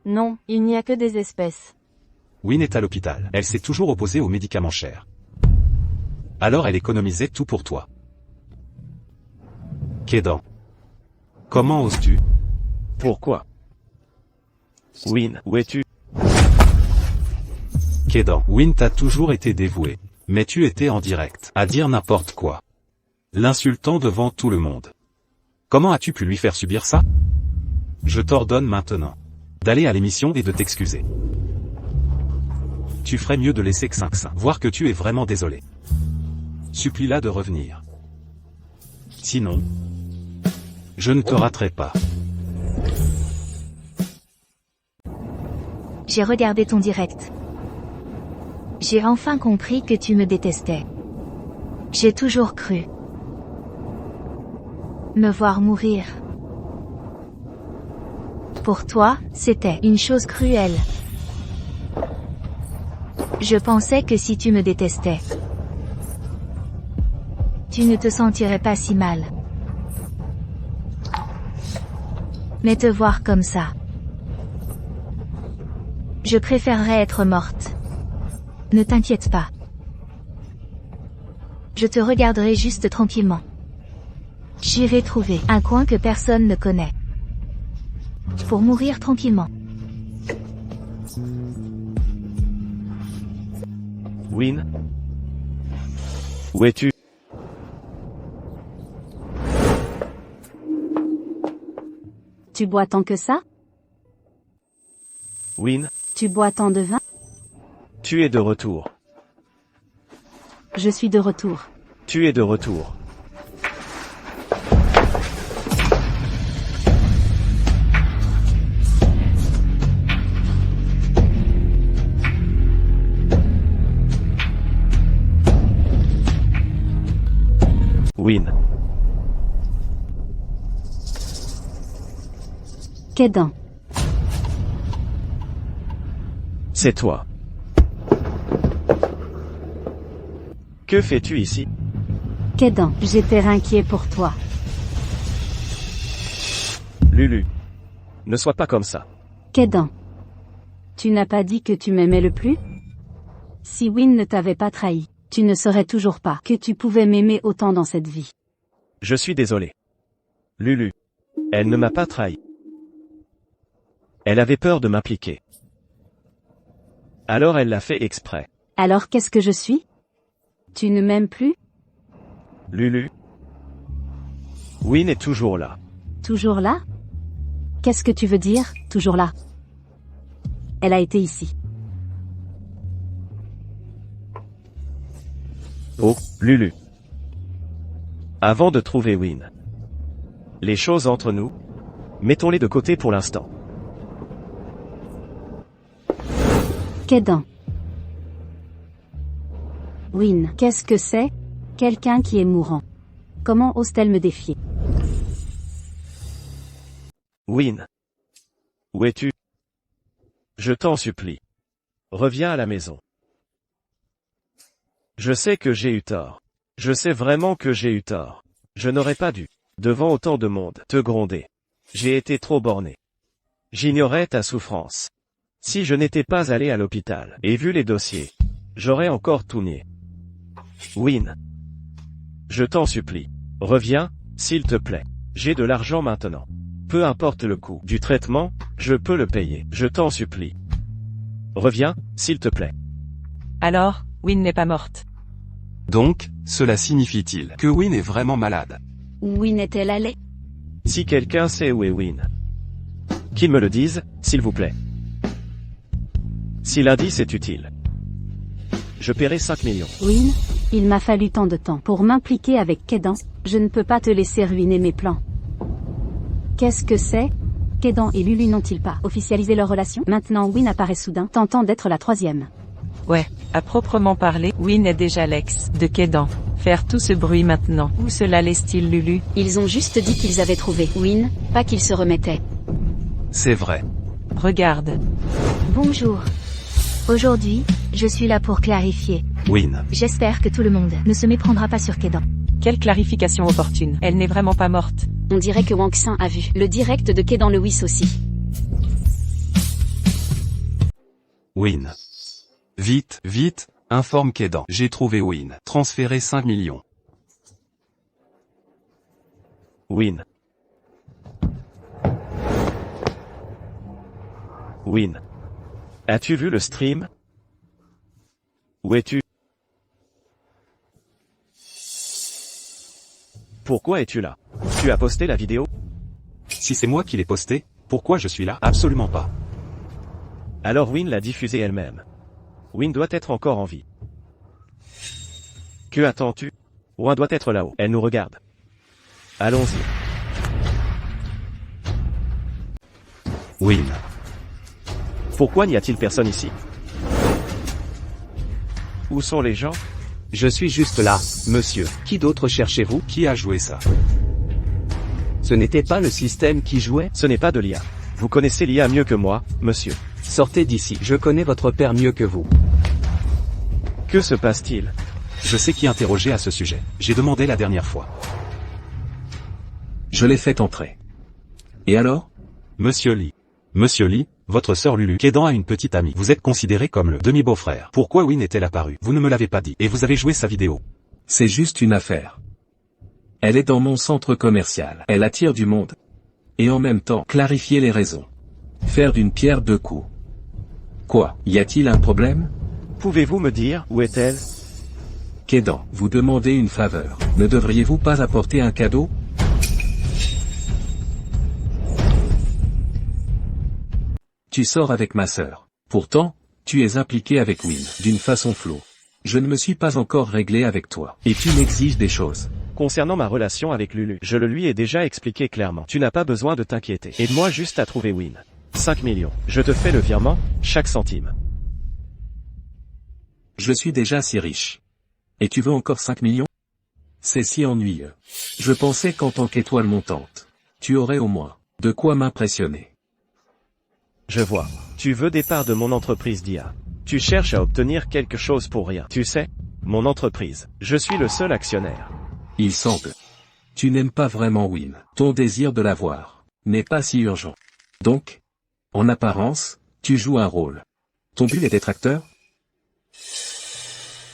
Non, il n'y a que des espèces. Win est à l'hôpital. Elle s'est toujours opposée aux médicaments chers. Alors elle économisait tout pour toi. Kédan. Comment oses-tu? Pourquoi? Win, où es-tu? Kédan. Win t'a toujours été dévoué. Mais tu étais en direct, à dire n'importe quoi. L'insultant devant tout le monde. Comment as-tu pu lui faire subir ça? Je t'ordonne maintenant d'aller à l'émission et de t'excuser. Tu ferais mieux de laisser Xinxin voir que tu es vraiment désolé. Supplie-la de revenir. Sinon, je ne te raterai pas. J'ai regardé ton direct. J'ai enfin compris que tu me détestais. J'ai toujours cru. Me voir mourir. Pour toi, c'était une chose cruelle. Je pensais que si tu me détestais, tu ne te sentirais pas si mal. Mais te voir comme ça, je préférerais être morte. Ne t'inquiète pas. Je te regarderai juste tranquillement. J'irai trouver un coin que personne ne connaît. Pour mourir tranquillement. Win? Où es-tu? Tu bois tant que ça? Win? Tu bois tant de vin? Tu es de retour. Je suis de retour. Tu es de retour. Win. Kédan. C'est toi. Que fais-tu ici? Kédan, j'étais inquiet pour toi. Lulu. Ne sois pas comme ça. Kédan. Tu n'as pas dit que tu m'aimais le plus? Si Win ne t'avait pas trahi, tu ne saurais toujours pas que tu pouvais m'aimer autant dans cette vie. Je suis désolé. Lulu. Elle ne m'a pas trahi. Elle avait peur de m'impliquer. Alors elle l'a fait exprès. Alors qu'est-ce que je suis? Tu ne m'aimes plus? Lulu. Win est toujours là. Toujours là? Qu'est-ce que tu veux dire, toujours là? Elle a été ici. Oh, Lulu. Avant de trouver Win. Les choses entre nous, mettons-les de côté pour l'instant. Kédan. Win, qu'est-ce que c'est? Quelqu'un qui est mourant. Comment ose-t-elle me défier? Win. Où es-tu? Je t'en supplie. Reviens à la maison. Je sais que j'ai eu tort. Je sais vraiment que j'ai eu tort. Je n'aurais pas dû, devant autant de monde, te gronder. J'ai été trop borné. J'ignorais ta souffrance. Si je n'étais pas allé à l'hôpital et vu les dossiers, j'aurais encore tout nié. Win. Je t'en supplie. Reviens, s'il te plaît. J'ai de l'argent maintenant. Peu importe le coût du traitement, je peux le payer. Je t'en supplie. Reviens, s'il te plaît. Alors, Win n'est pas morte. Donc, cela signifie-t-il que Win est vraiment malade? Où Win est-elle allée? Si quelqu'un sait où est Win, qu'il me le dise, s'il vous plaît. Si l'indice est utile, je paierai 5 millions. Win, il m'a fallu tant de temps pour m'impliquer avec Kedan, je ne peux pas te laisser ruiner mes plans. Qu'est-ce que c'est? Kedan et Lulu n'ont-ils pas officialisé leur relation? Maintenant Win apparaît soudain, tentant d'être la troisième. Ouais, à proprement parler, Win est déjà l'ex de Kedan. Faire tout ce bruit maintenant, où cela laisse-t-il Lulu? Ils ont juste dit qu'ils avaient trouvé Win, pas qu'ils se remettaient. C'est vrai. Regarde. Bonjour. Aujourd'hui, je suis là pour clarifier. Win. J'espère que tout le monde ne se méprendra pas sur Kedan. Quelle clarification opportune. Elle n'est vraiment pas morte. On dirait que Wang Xin a vu le direct de Kedan Lewis aussi. Win. Vite, vite, informe Kedan. J'ai trouvé Win. Transférez 5 millions. Win. Win. As-tu vu le stream? Où es-tu? Pourquoi es-tu là? Tu as posté la vidéo? Si c'est moi qui l'ai posté, pourquoi je suis là? Absolument pas. Alors Win l'a diffusée elle-même. Win doit être encore en vie. Que attends-tu? Win doit être là-haut. Elle nous regarde. Allons-y. Win. Pourquoi n'y a-t-il personne ici? Où sont les gens? Je suis juste là, monsieur. Qui d'autre cherchez-vous? Qui a joué ça? Ce n'était pas le système qui jouait? Ce n'est pas de l'IA. Vous connaissez l'IA mieux que moi, monsieur. Sortez d'ici, je connais votre père mieux que vous. Que se passe-t-il? Je sais qui interroger à ce sujet. J'ai demandé la dernière fois. Je l'ai fait entrer. Et alors? Monsieur Lee. Monsieur Lee, votre sœur Lulu, Kedan a une petite amie. Vous êtes considéré comme le demi-beau-frère. Pourquoi Win est-elle apparue? Vous ne me l'avez pas dit. Et vous avez joué sa vidéo. C'est juste une affaire. Elle est dans mon centre commercial. Elle attire du monde. Et en même temps, clarifier les raisons. Faire d'une pierre deux coups. Quoi? Y a-t-il un problème? Pouvez-vous me dire où est-elle? Kedan, vous demandez une faveur. Ne devriez-vous pas apporter un cadeau? Tu sors avec ma sœur. Pourtant, tu es impliqué avec Win, d'une façon floue. Je ne me suis pas encore réglé avec toi. Et tu m'exiges des choses. Concernant ma relation avec Lulu, je le lui ai déjà expliqué clairement. Tu n'as pas besoin de t'inquiéter. Aide-moi juste à trouver Win. 5 millions. Je te fais le virement, chaque centime. Je suis déjà si riche. Et tu veux encore 5 millions? C'est si ennuyeux. Je pensais qu'en tant qu'étoile montante, tu aurais au moins de quoi m'impressionner. Je vois. Tu veux des parts de mon entreprise d'IA. Tu cherches à obtenir quelque chose pour rien. Tu sais, mon entreprise, je suis le seul actionnaire. Il semble. Tu n'aimes pas vraiment Win. Ton désir de l'avoir n'est pas si urgent. Donc, en apparence, tu joues un rôle. Ton but est d'être acteur?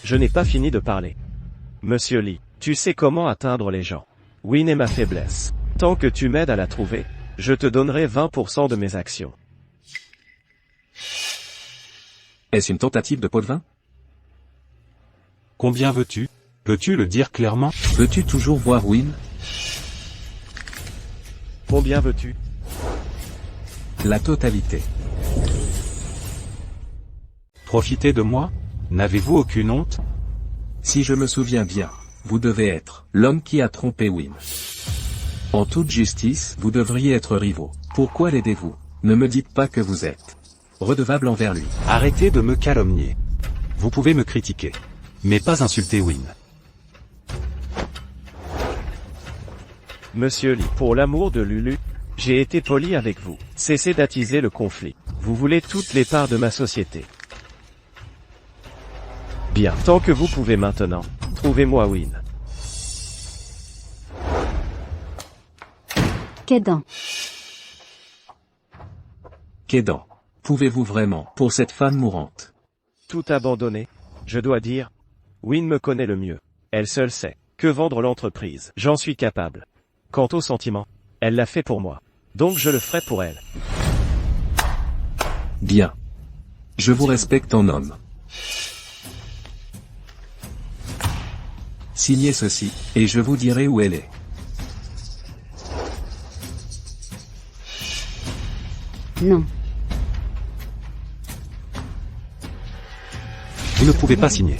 Je n'ai pas fini de parler. Monsieur Lee, tu sais comment atteindre les gens. Win est ma faiblesse. Tant que tu m'aides à la trouver, je te donnerai 20% de mes actions. Est-ce une tentative de pot de vin? Combien veux-tu? Peux-tu le dire clairement? Veux-tu toujours voir Win? Combien veux-tu? La totalité. Profitez de moi? N'avez-vous aucune honte? Si je me souviens bien, vous devez être l'homme qui a trompé Win. En toute justice, vous devriez être rivaux. Pourquoi l'aidez-vous? Ne me dites pas que vous êtes redevable envers lui. Arrêtez de me calomnier. Vous pouvez me critiquer, mais pas insulter Win. Monsieur Lee, pour l'amour de Lulu, J'ai été poli avec vous. Cessez d'attiser le conflit. Vous voulez toutes les parts de ma société. Bien, tant que vous pouvez maintenant. Trouvez-moi Win. Kédan. Kédan. Pouvez-vous vraiment, pour cette femme mourante? Tout abandonné. Je dois dire. Win me connaît le mieux. Elle seule sait que vendre l'entreprise. J'en suis capable. Quant au sentiment, elle l'a fait pour moi. Donc je le ferai pour elle. Bien. Je vous respecte en homme. Signez ceci, et je vous dirai où elle est. Non. Vous ne pouvez pas signer.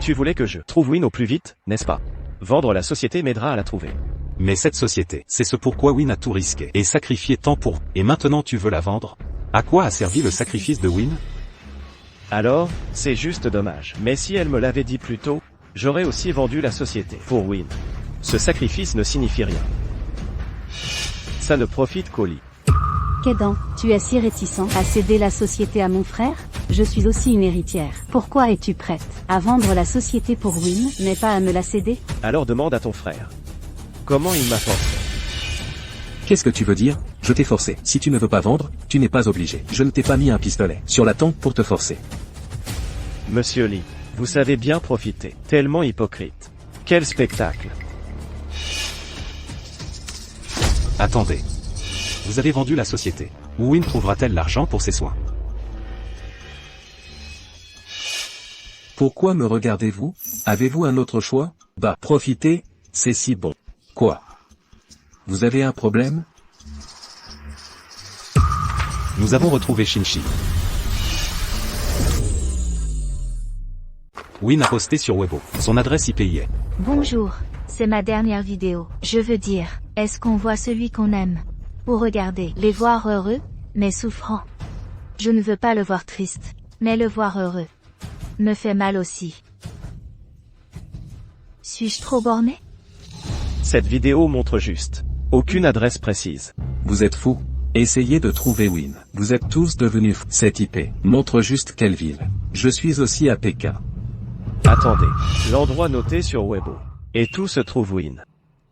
Tu voulais que je trouve Win au plus vite, n'est-ce pas? Vendre la société m'aidera à la trouver. Mais cette société, c'est ce pourquoi Win a tout risqué et sacrifié tant pour. Et maintenant tu veux la vendre? À quoi a servi le sacrifice de Win? Alors, c'est juste dommage. Mais si elle me l'avait dit plus tôt, j'aurais aussi vendu la société pour Win. Ce sacrifice ne signifie rien. Ça ne profite qu'au lit. Kédan, tu es si réticent à céder la société à mon frère? Je suis aussi une héritière. Pourquoi es-tu prête à vendre la société pour Win, mais pas à me la céder? Alors demande à ton frère. Comment il m'a forcé? Qu'est-ce que tu veux dire? Je t'ai forcé. Si tu ne veux pas vendre, tu n'es pas obligé. Je ne t'ai pas mis un pistolet sur la tempe pour te forcer. Monsieur Lee, vous savez bien profiter. Tellement hypocrite. Quel spectacle. Attendez. Vous avez vendu la société. Où Win trouvera-t-elle l'argent pour ses soins? Pourquoi me regardez-vous? Avez-vous un autre choix? Bah, profitez, c'est si bon. Quoi? Vous avez un problème? Nous avons retrouvé Shinji. Win a posté sur Weibo. Son adresse IP y est. Bonjour, c'est ma dernière vidéo. Je veux dire, est-ce qu'on voit celui qu'on aime? Ou regarder, les voir heureux, mais souffrants. Je ne veux pas le voir triste, mais le voir heureux me fait mal aussi. Suis-je trop borné? Cette vidéo montre juste aucune adresse précise. Vous êtes fous? Essayez de trouver Win. Vous êtes tous devenus fous. Cette IP montre juste quelle ville. Je suis aussi à Pékin. Attendez, l'endroit noté sur Weibo. Et tout se trouve Win.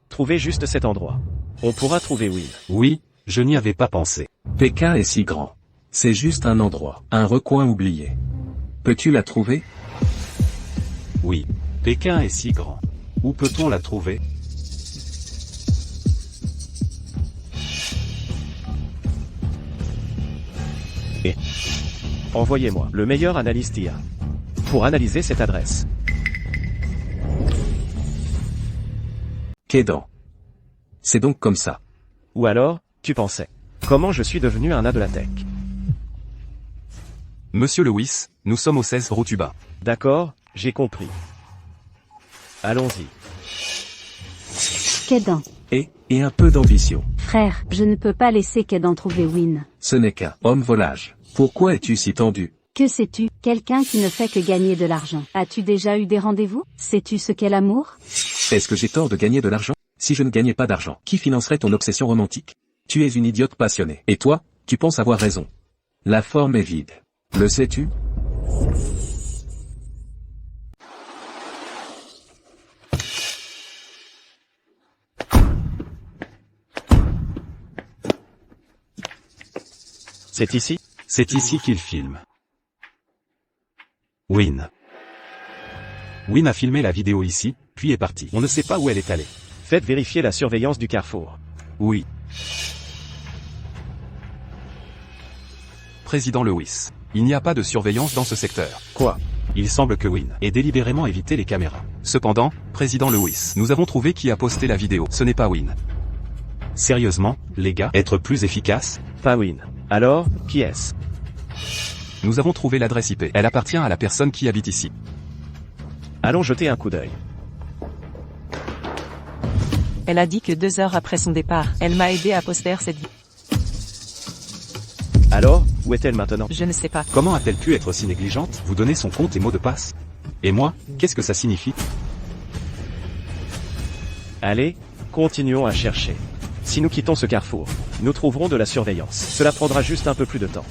Trouvez juste cet endroit. On pourra trouver Win. Oui, je n'y avais pas pensé. Pékin est si grand. C'est juste un endroit, un recoin oublié. Peux-tu la trouver? Oui. Pékin est si grand. Où peut-on la trouver? Et envoyez-moi le meilleur analyste IA pour analyser cette adresse. Kédan. C'est donc comme ça. Ou alors, tu pensais. Comment je suis devenu un A de la tech? Monsieur Lewis, nous sommes au 16 Rotuba. D'accord, j'ai compris. Allons-y. Kédan. Et un peu d'ambition. Frère, je ne peux pas laisser Kédan trouver Win. Ce n'est qu'un homme volage. Pourquoi es-tu si tendu? Que sais-tu? Quelqu'un qui ne fait que gagner de l'argent. As-tu déjà eu des rendez-vous? Sais-tu ce qu'est l'amour? Est-ce que j'ai tort de gagner de l'argent? Si je ne gagnais pas d'argent, qui financerait ton obsession romantique? Tu es une idiote passionnée. Et toi, tu penses avoir raison. La forme est vide. Le sais-tu? C'est ici? C'est ici qu'il filme. Win. Win a filmé la vidéo ici, puis est parti. On ne sait pas où elle est allée. Faites vérifier la surveillance du carrefour. Oui. Président Lewis. Il n'y a pas de surveillance dans ce secteur. Quoi? Il semble que Win ait délibérément évité les caméras. Cependant, Président Lewis, nous avons trouvé qui a posté la vidéo. Ce n'est pas Win. Sérieusement, les gars, être plus efficace? Pas Win. Alors, qui est-ce? Nous avons trouvé l'adresse IP. Elle appartient à la personne qui habite ici. Allons jeter un coup d'œil. Elle a dit que 2 heures après son départ, elle m'a aidé à poster cette vidéo. Alors, où est-elle maintenant? Je ne sais pas. Comment a-t-elle pu être si négligente? Vous donnez son compte et mot de passe? Et moi, qu'est-ce que ça signifie? Allez, continuons à chercher. Si nous quittons ce carrefour, nous trouverons de la surveillance. Cela prendra juste un peu plus de temps.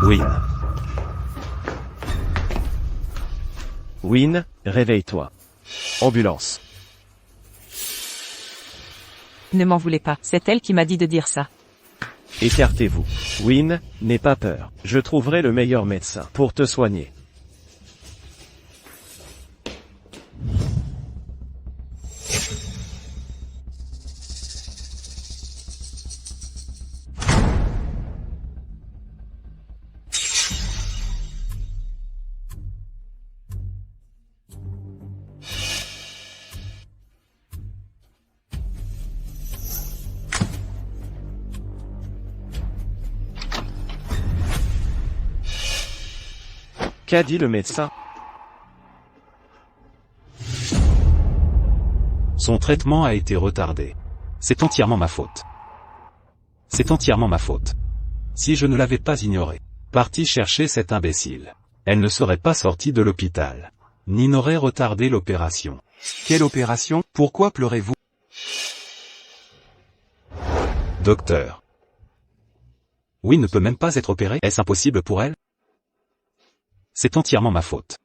Win. Win, réveille-toi. Ambulance. Ne m'en voulez pas, c'est elle qui m'a dit de dire ça. Écartez-vous. Win, n'aie pas peur. Je trouverai le meilleur médecin pour te soigner. Qu'a dit le médecin? Son traitement a été retardé. C'est entièrement ma faute. C'est entièrement ma faute. Si je ne l'avais pas ignoré, parti chercher cet imbécile, elle ne serait pas sortie de l'hôpital, ni n'aurait retardé l'opération. Quelle opération? Pourquoi pleurez-vous? Docteur. Oui, ne peut même pas être opérée. Est-ce impossible pour elle? C'est entièrement ma faute.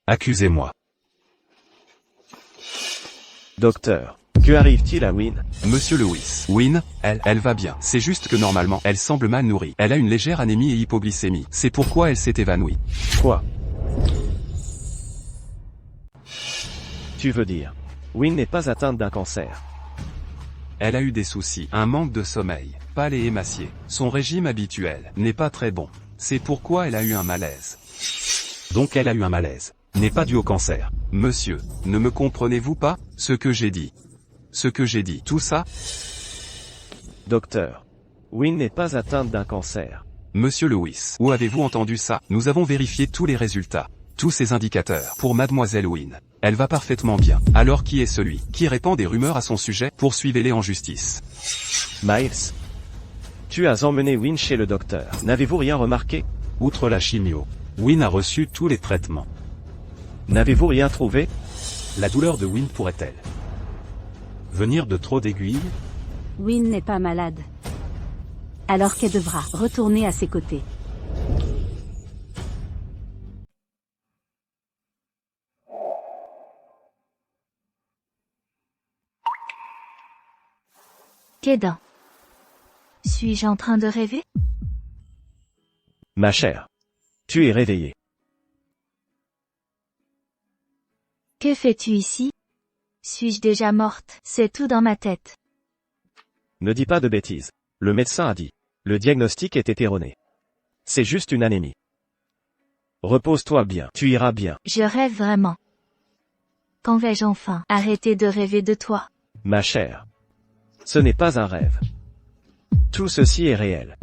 Accusez-moi. Docteur, que arrive-t-il à Win? Monsieur Lewis. Win, elle va bien. C'est juste que normalement, elle semble mal nourrie. Elle a une légère anémie et hypoglycémie. C'est pourquoi elle s'est évanouie. Quoi? Tu veux dire, Win n'est pas atteinte d'un cancer? Elle a eu des soucis, un manque de sommeil, pâle et émaciée. Son régime habituel n'est pas très bon. C'est pourquoi elle a eu un malaise. Donc elle a eu un malaise. N'est pas dû au cancer. Monsieur, ne me comprenez-vous pas, ce que j'ai dit? Ce que j'ai dit, tout ça? Docteur, Win n'est pas atteinte d'un cancer. Monsieur Lewis, où avez-vous entendu ça? Nous avons vérifié tous les résultats, tous ces indicateurs. Pour Mademoiselle Win, elle va parfaitement bien. Alors qui est celui qui répand des rumeurs à son sujet? Poursuivez-les en justice. Miles, tu as emmené Win chez le docteur. N'avez-vous rien remarqué? Outre la chimio, Win a reçu tous les traitements. N'avez-vous rien trouvé? La douleur de Win pourrait-elle venir de trop d'aiguilles? Win n'est pas malade. Alors qu'elle devra retourner à ses côtés. Kédan. Suis-je en train de rêver? Ma chère, tu es réveillée. Que fais-tu ici? Suis-je déjà morte? C'est tout dans ma tête. Ne dis pas de bêtises. Le médecin a dit. Le diagnostic était erroné. C'est juste une anémie. Repose-toi bien, tu iras bien. Je rêve vraiment. Quand vais-je enfin arrêter de rêver de toi? Ma chère, ce n'est pas un rêve. Tout ceci est réel.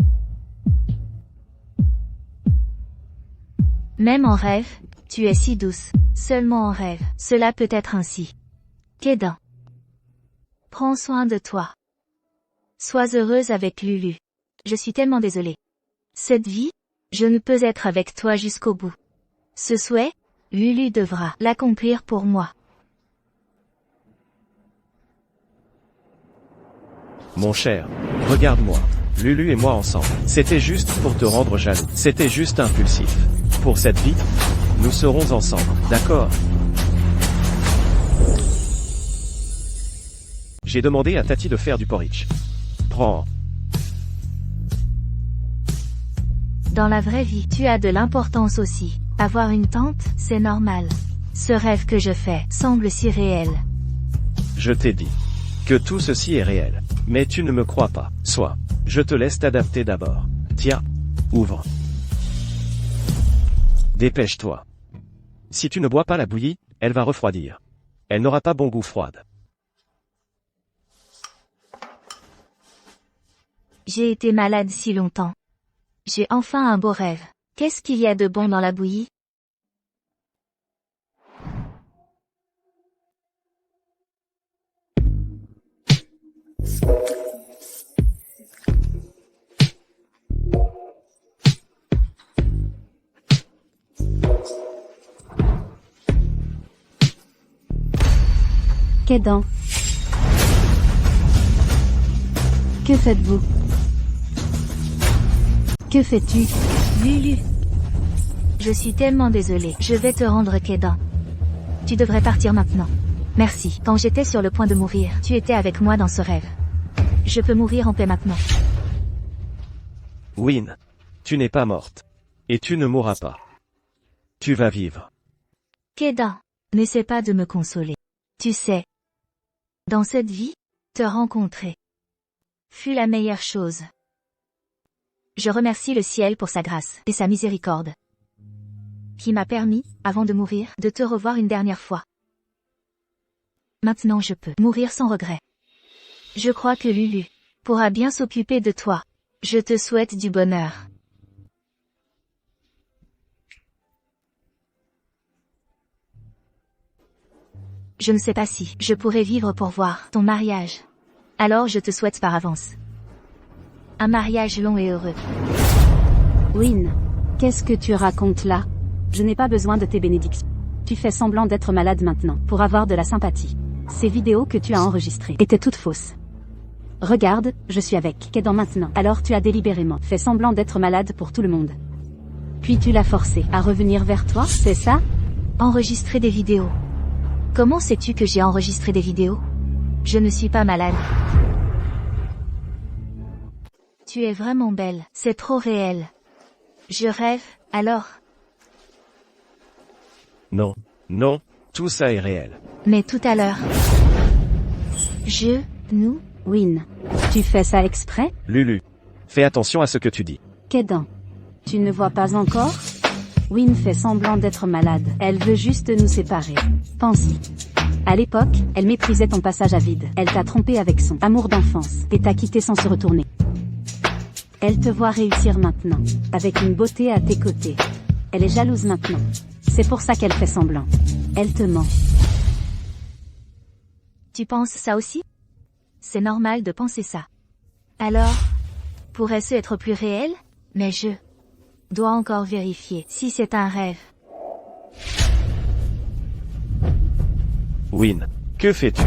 Même en rêve, tu es si douce. Seulement en rêve, cela peut être ainsi. Kédan. Prends soin de toi. Sois heureuse avec Lulu. Je suis tellement désolée. Cette vie, je ne peux être avec toi jusqu'au bout. Ce souhait, Lulu devra l'accomplir pour moi. Mon cher, regarde-moi. Lulu et moi ensemble. C'était juste pour te rendre jaloux. C'était juste impulsif. Pour cette vie, nous serons ensemble, d'accord? J'ai demandé à Tati de faire du porridge. Prends. Dans la vraie vie, tu as de l'importance aussi. Avoir une tante, c'est normal. Ce rêve que je fais semble si réel. Je t'ai dit que tout ceci est réel. Mais tu ne me crois pas. Soit. Je te laisse t'adapter d'abord. Tiens. Ouvre. Dépêche-toi. Si tu ne bois pas la bouillie, elle va refroidir. Elle n'aura pas bon goût froide. J'ai été malade si longtemps. J'ai enfin un beau rêve. Qu'est-ce qu'il y a de bon dans la bouillie? Kédan. Que faites-vous? Que fais-tu? Lulu. Je suis tellement désolée. Je vais te rendre Kédan. Tu devrais partir maintenant. Merci. Quand j'étais sur le point de mourir, tu étais avec moi dans ce rêve. Je peux mourir en paix maintenant. Win. Tu n'es pas morte. Et tu ne mourras pas. Tu vas vivre. Kédan, n'essaie pas de me consoler. Tu sais, dans cette vie, te rencontrer fut la meilleure chose. Je remercie le ciel pour sa grâce et sa miséricorde, qui m'a permis, avant de mourir, de te revoir une dernière fois. Maintenant je peux mourir sans regret. Je crois que Lulu pourra bien s'occuper de toi. Je te souhaite du bonheur. Je ne sais pas si je pourrai vivre pour voir ton mariage. Alors je te souhaite par avance un mariage long et heureux. Win. Qu'est-ce que tu racontes là? Je n'ai pas besoin de tes bénédictions. Tu fais semblant d'être malade maintenant, pour avoir de la sympathie. Ces vidéos que tu as enregistrées étaient toutes fausses. Regarde, je suis avec Kédan maintenant. Alors tu as délibérément fait semblant d'être malade pour tout le monde. Puis tu l'as forcé à revenir vers toi, c'est ça? Enregistrer des vidéos. Comment sais-tu que j'ai enregistré des vidéos? Je ne suis pas malade. Tu es vraiment belle, c'est trop réel. Je rêve, alors? Non, non, tout ça est réel. Mais tout à l'heure. Nous? Win. Tu fais ça exprès? Lulu. Fais attention à ce que tu dis. Kédan. Tu ne vois pas encore? Win fait semblant d'être malade. Elle veut juste nous séparer. Pense-y. À l'époque, elle méprisait ton passage à vide. Elle t'a trompé avec son amour d'enfance et t'a quitté sans se retourner. Elle te voit réussir maintenant, avec une beauté à tes côtés. Elle est jalouse maintenant. C'est pour ça qu'elle fait semblant. Elle te ment. Tu penses ça aussi? C'est normal de penser ça. Alors, pourrait-ce être plus réel? Mais je dois encore vérifier si c'est un rêve. Win. Que fais-tu?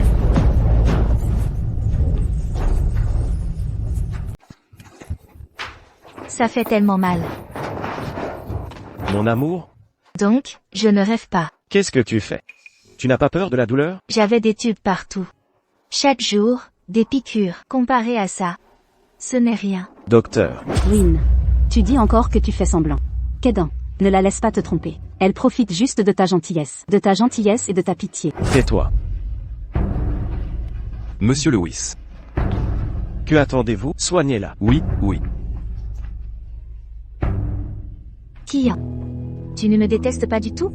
Ça fait tellement mal. Mon amour? Donc, je ne rêve pas. Qu'est-ce que tu fais? Tu n'as pas peur de la douleur? J'avais des tubes partout. Chaque jour, des piqûres. Comparé à ça, ce n'est rien. Docteur. Win. Tu dis encore que tu fais semblant. Kédan, ne la laisse pas te tromper. Elle profite juste de ta gentillesse. De ta gentillesse et de ta pitié. Tais-toi. Monsieur Lewis. Que attendez-vous? Soignez-la. Oui, oui. Kian. Tu ne me détestes pas du tout?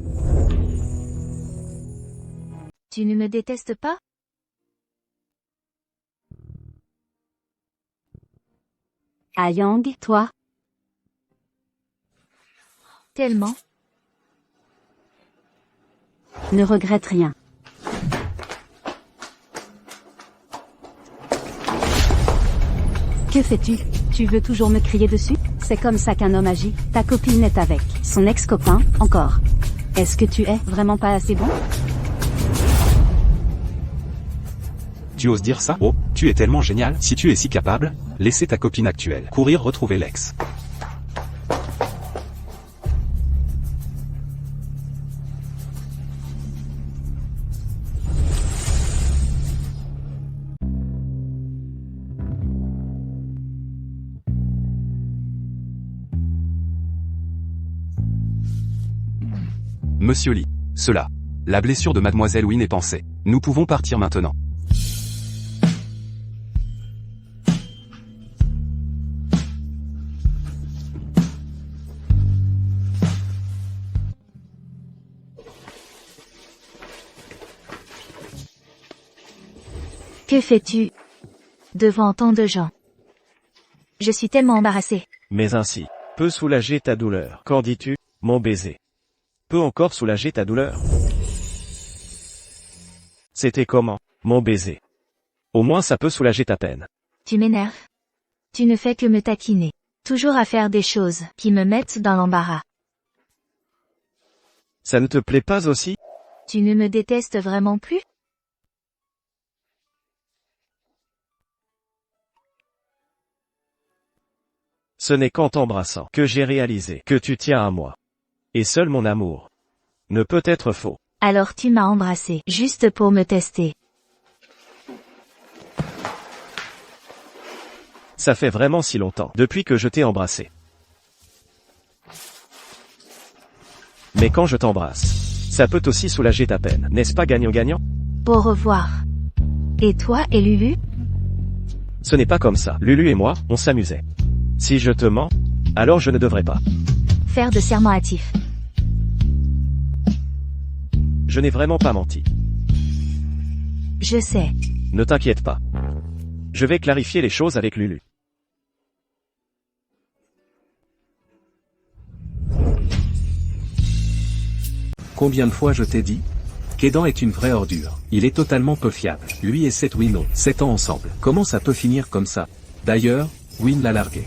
Tu ne me détestes pas? Yang, toi? Tellement. Ne regrette rien. Que fais-tu? Tu veux toujours me crier dessus? C'est comme ça qu'un homme agit. Ta copine est avec son ex-copain, encore. Est-ce que tu es vraiment pas assez bon? Tu oses dire ça? Oh, tu es tellement génial. Si tu es si capable, laissez ta copine actuelle courir retrouver l'ex. Monsieur Lee. Cela. La blessure de Mademoiselle Win est pansée. Nous pouvons partir maintenant. Que fais-tu devant tant de gens? Je suis tellement embarrassée. Mais ainsi peut soulager ta douleur. Qu'en dis-tu, mon baiser? Peut encore soulager ta douleur? C'était comment, mon baiser? Au moins ça peut soulager ta peine. Tu m'énerves. Tu ne fais que me taquiner. Toujours à faire des choses qui me mettent dans l'embarras. Ça ne te plaît pas aussi? Tu ne me détestes vraiment plus? Ce n'est qu'en t'embrassant que j'ai réalisé que tu tiens à moi. Et seul mon amour ne peut être faux. Alors tu m'as embrassé, juste pour me tester. Ça fait vraiment si longtemps, depuis que je t'ai embrassé. Mais quand je t'embrasse, ça peut aussi soulager ta peine, n'est-ce pas gagnant-gagnant? Au revoir. Et toi et Lulu? Ce n'est pas comme ça. Lulu et moi, on s'amusait. Si je te mens, alors je ne devrais pas. Faire de serment hâtif. Je n'ai vraiment pas menti. Je sais. Ne t'inquiète pas. Je vais clarifier les choses avec Lulu. Combien de fois je t'ai dit? Kedan est une vraie ordure. Il est totalement peu fiable. Lui et cette Win ont 7 ans ensemble. Comment ça peut finir comme ça? D'ailleurs, Win l'a largué.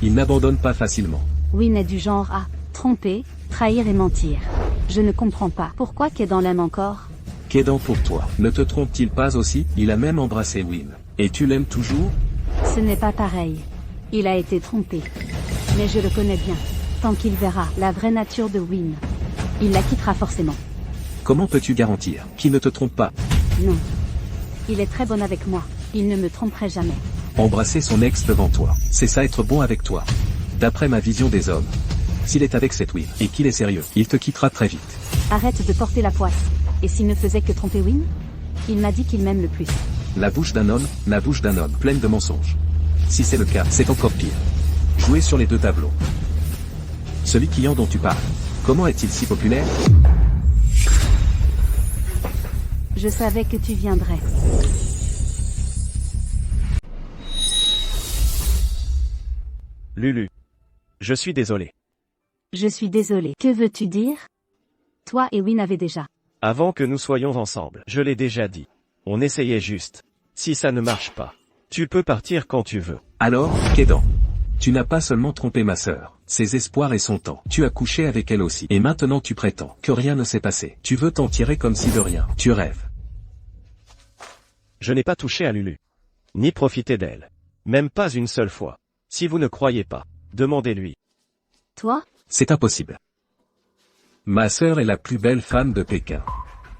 Il n'abandonne pas facilement. Win est du genre à tromper, trahir et mentir. Je ne comprends pas pourquoi Kedan l'aime encore. Kedan pour toi. Ne te trompe-t-il pas aussi? Il a même embrassé Win. Et tu l'aimes toujours? Ce n'est pas pareil. Il a été trompé. Mais je le connais bien. Tant qu'il verra la vraie nature de Win, il la quittera forcément. Comment peux-tu garantir qu'il ne te trompe pas? Non. Il est très bon avec moi. Il ne me tromperait jamais. Embrasser son ex devant toi, c'est ça être bon avec toi. D'après ma vision des hommes, s'il est avec cette Win et qu'il est sérieux, il te quittera très vite. Arrête de porter la poisse. Et s'il ne faisait que tromper Win? Il m'a dit qu'il m'aime le plus. La bouche d'un homme pleine de mensonges. Si c'est le cas, c'est encore pire. Jouer sur les deux tableaux. Celui client dont tu parles, comment est-il si populaire? Je savais que tu viendrais. Lulu. Je suis désolé. Je suis désolé. Que veux-tu dire? Toi et Win avaient déjà. Avant que nous soyons ensemble, je l'ai déjà dit. On essayait juste. Si ça ne marche pas, tu peux partir quand tu veux. Alors, Kedan, tu n'as pas seulement trompé ma sœur, ses espoirs et son temps. Tu as couché avec elle aussi. Et maintenant tu prétends que rien ne s'est passé. Tu veux t'en tirer comme si de rien. Tu rêves. Je n'ai pas touché à Lulu. Ni profité d'elle. Même pas une seule fois. Si vous ne croyez pas, demandez-lui. Toi? C'est impossible. Ma sœur est la plus belle femme de Pékin.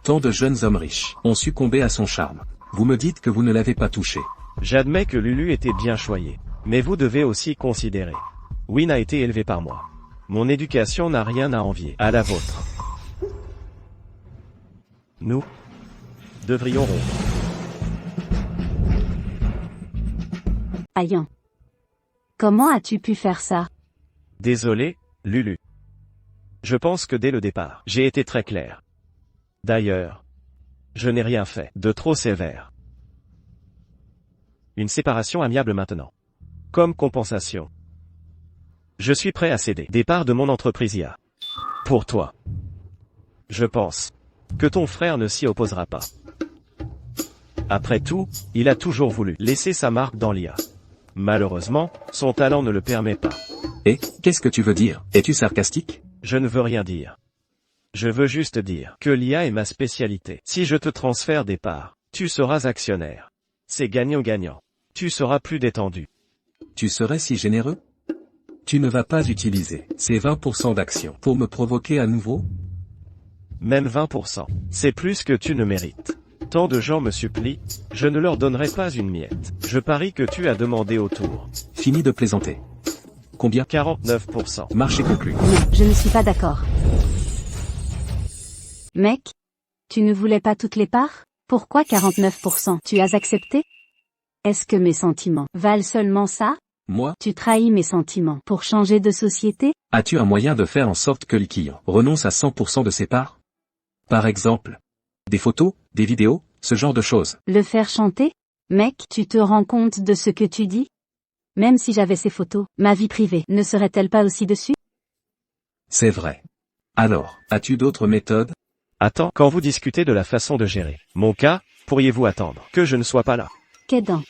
Tant de jeunes hommes riches ont succombé à son charme. Vous me dites que vous ne l'avez pas touchée. J'admets que Lulu était bien choyée. Mais vous devez aussi considérer. Win a été élevé par moi. Mon éducation n'a rien à envier à la vôtre. Nous devrions rompre. Aïe. Comment as-tu pu faire ça? Désolé, Lulu. Je pense que dès le départ, j'ai été très clair. D'ailleurs, je n'ai rien fait de trop sévère. Une séparation amiable maintenant. Comme compensation. Je suis prêt à céder des parts de mon entreprise IA. Pour toi. Je pense que ton frère ne s'y opposera pas. Après tout, il a toujours voulu laisser sa marque dans l'IA. Malheureusement, son talent ne le permet pas. Et, qu'est-ce que tu veux dire? Es-tu sarcastique? Je ne veux rien dire. Je veux juste dire que l'IA est ma spécialité. Si je te transfère des parts, tu seras actionnaire. C'est gagnant-gagnant. Tu seras plus détendu. Tu serais si généreux? Tu ne vas pas utiliser ces 20% d'actions pour me provoquer à nouveau? Même 20%. C'est plus que tu ne mérites. Tant de gens me supplient, je ne leur donnerai pas une miette. Je parie que tu as demandé autour. Fini de plaisanter. Combien? 49%. Marché conclu. Non, je ne suis pas d'accord. Mec, tu ne voulais pas toutes les parts? Pourquoi 49%? Tu as accepté? Est-ce que mes sentiments valent seulement ça? Moi? Tu trahis mes sentiments pour changer de société? As-tu un moyen de faire en sorte que le client renonce à 100% de ses parts? Par exemple, des photos, des vidéos, ce genre de choses. Le faire chanter? Mec, tu te rends compte de ce que tu dis? Même si j'avais ces photos, ma vie privée ne serait-elle pas aussi dessus? C'est vrai. Alors, as-tu d'autres méthodes? Attends, quand vous discutez de la façon de gérer mon cas, pourriez-vous attendre que je ne sois pas là? Kedan.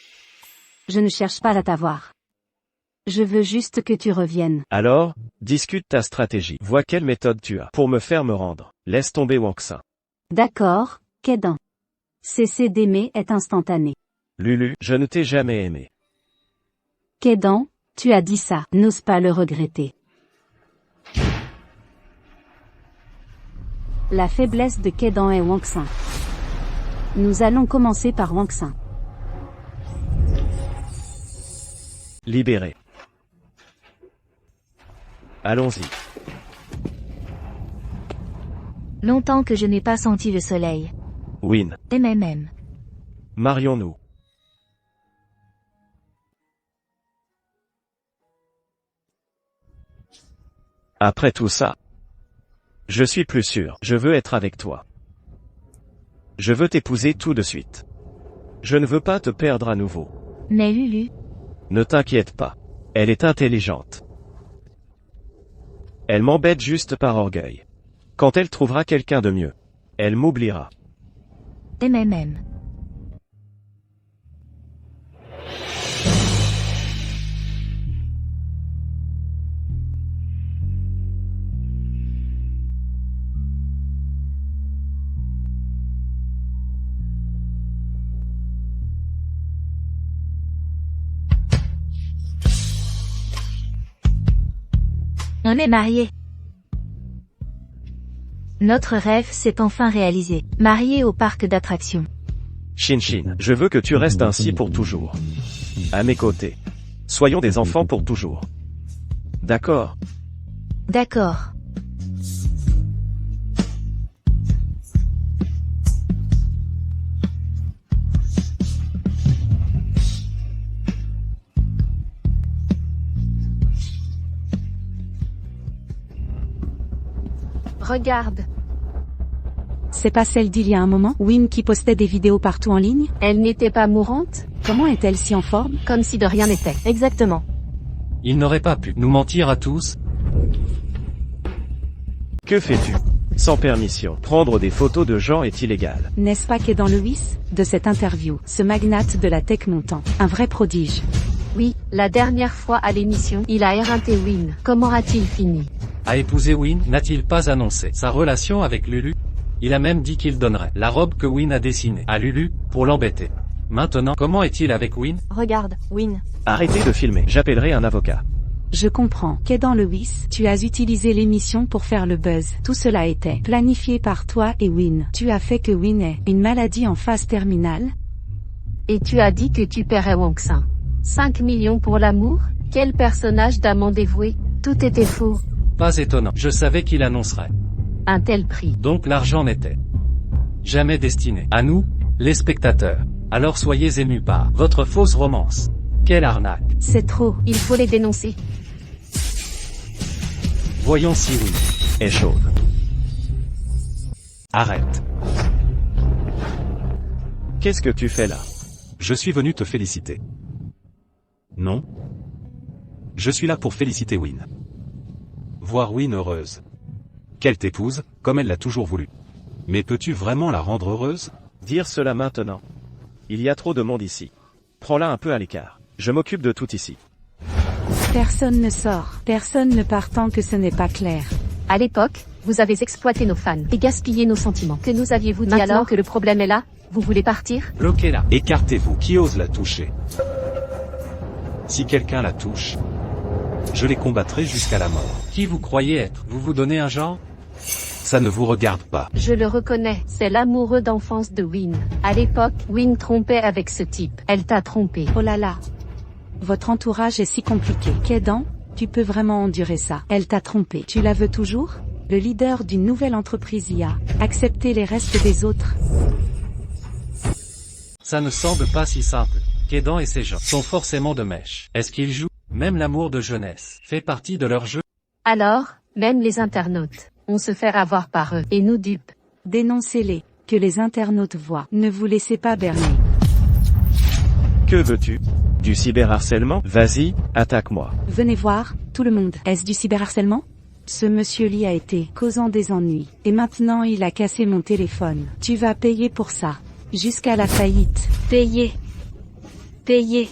Je ne cherche pas à t'avoir. Je veux juste que tu reviennes. Alors, discute ta stratégie. Vois quelle méthode tu as pour me faire me rendre. Laisse tomber Wangxin. D'accord, Kedan. Cesser d'aimer est instantané. Lulu, je ne t'ai jamais aimé. Kedan, Tu as dit ça, n'ose pas le regretter. La faiblesse de Kedan et Wang Xin. Nous allons commencer par Wang Xin. Libéré. Allons-y. Longtemps que je n'ai pas senti le soleil. Win. MMM. Marions-nous. Après tout ça, je suis plus sûr, je veux être avec toi. Je veux t'épouser tout de suite. Je ne veux pas te perdre à nouveau. Mais Lulu. Ne t'inquiète pas. Elle est intelligente. Elle m'embête juste par orgueil. Quand elle trouvera quelqu'un de mieux, elle m'oubliera. MMM. On est mariés. Notre rêve s'est enfin réalisé. Mariés au parc d'attractions. Shin, je veux que tu restes ainsi pour toujours. À mes côtés. Soyons des enfants pour toujours. D'accord? D'accord. Regarde. C'est pas celle d'il y a un moment, Win qui postait des vidéos partout en ligne? Elle n'était pas mourante? Comment est-elle si en forme? Comme si de rien n'était. Exactement. Il n'aurait pas pu nous mentir à tous. Que fais-tu? Sans permission. Prendre des photos de gens est illégal. N'est-ce pas qu'est dans le WIS, de cette interview, ce magnate de la tech montant, un vrai prodige? Oui, la dernière fois à l'émission, il a éreinté Win. Comment a-t-il fini? A épouser Win, n'a-t-il pas annoncé sa relation avec Lulu? Il a même dit qu'il donnerait la robe que Win a dessinée à Lulu, pour l'embêter. Maintenant, comment est-il avec Win? Regarde, Win. Arrêtez de filmer, j'appellerai un avocat. Je comprends. Qu'est dans le WIS, tu as utilisé l'émission pour faire le buzz. Tout cela était planifié par toi et Win. Tu as fait que Win ait une maladie en phase terminale. Et tu as dit que tu paierais Wang Xin. 5 millions pour l'amour? Quel personnage d'amant dévoué? Tout était faux. Pas étonnant, je savais qu'il annoncerait un tel prix. Donc l'argent n'était jamais destiné à nous, les spectateurs. Alors soyez émus par votre fausse romance. Quelle arnaque. C'est trop. Il faut les dénoncer. Voyons si Win est chauve. Arrête. Qu'est-ce que tu fais là? Je suis venu te féliciter. Non? Je suis là pour féliciter Win. Voir Win heureuse. Qu'elle t'épouse, comme elle l'a toujours voulu. Mais peux-tu vraiment la rendre heureuse? Dire cela maintenant. Il y a trop de monde ici. Prends-la un peu à l'écart. Je m'occupe de tout ici. Personne ne sort. Personne ne part tant que ce n'est pas clair. À l'époque, vous avez exploité nos fans et gaspillé nos sentiments. Que nous aviez-vous dit alors que le problème est là? Vous voulez partir? Bloquez-la. Écartez-vous. Qui ose la toucher? Si quelqu'un la touche, je les combattrai jusqu'à la mort. Qui vous croyez être? Vous vous donnez un genre? Ça ne vous regarde pas. Je le reconnais, c'est l'amoureux d'enfance de Win. À l'époque, Win trompait avec ce type. Elle t'a trompé. Oh là là. Votre entourage est si compliqué. Kedan, tu peux vraiment endurer ça. Elle t'a trompé. Tu la veux toujours? Le leader d'une nouvelle entreprise IA. Accepter les restes des autres. Ça ne semble pas si simple. Kedan et ses gens sont forcément de mèche. Est-ce qu'ils jouent? Même l'amour de jeunesse fait partie de leur jeu. Alors, même les internautes, on se fait avoir par eux et nous dupent. Dénoncez-les, que les internautes voient. Ne vous laissez pas berner. Que veux-tu? Du cyberharcèlement? Vas-y, attaque-moi. Venez voir, tout le monde. Est-ce du cyberharcèlement? Ce monsieur Lee a été causant des ennuis. Et maintenant il a cassé mon téléphone. Tu vas payer pour ça. Jusqu'à la faillite. Payer. Payer.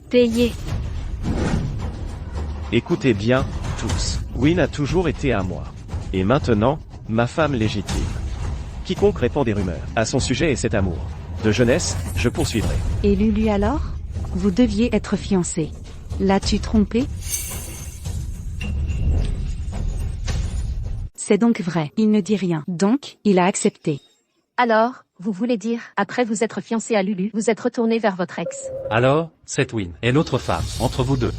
Payer. Écoutez bien, tous. Win a toujours été à moi. Et maintenant, ma femme légitime. Quiconque répand des rumeurs à son sujet et cet amour de jeunesse, je poursuivrai. Et Lulu alors? Vous deviez être fiancés. L'as-tu trompé? C'est donc vrai, il ne dit rien. Donc, il a accepté. Alors, vous voulez dire, après vous être fiancé à Lulu, vous êtes retourné vers votre ex. Alors, c'est Win et l'autre femme, entre vous deux.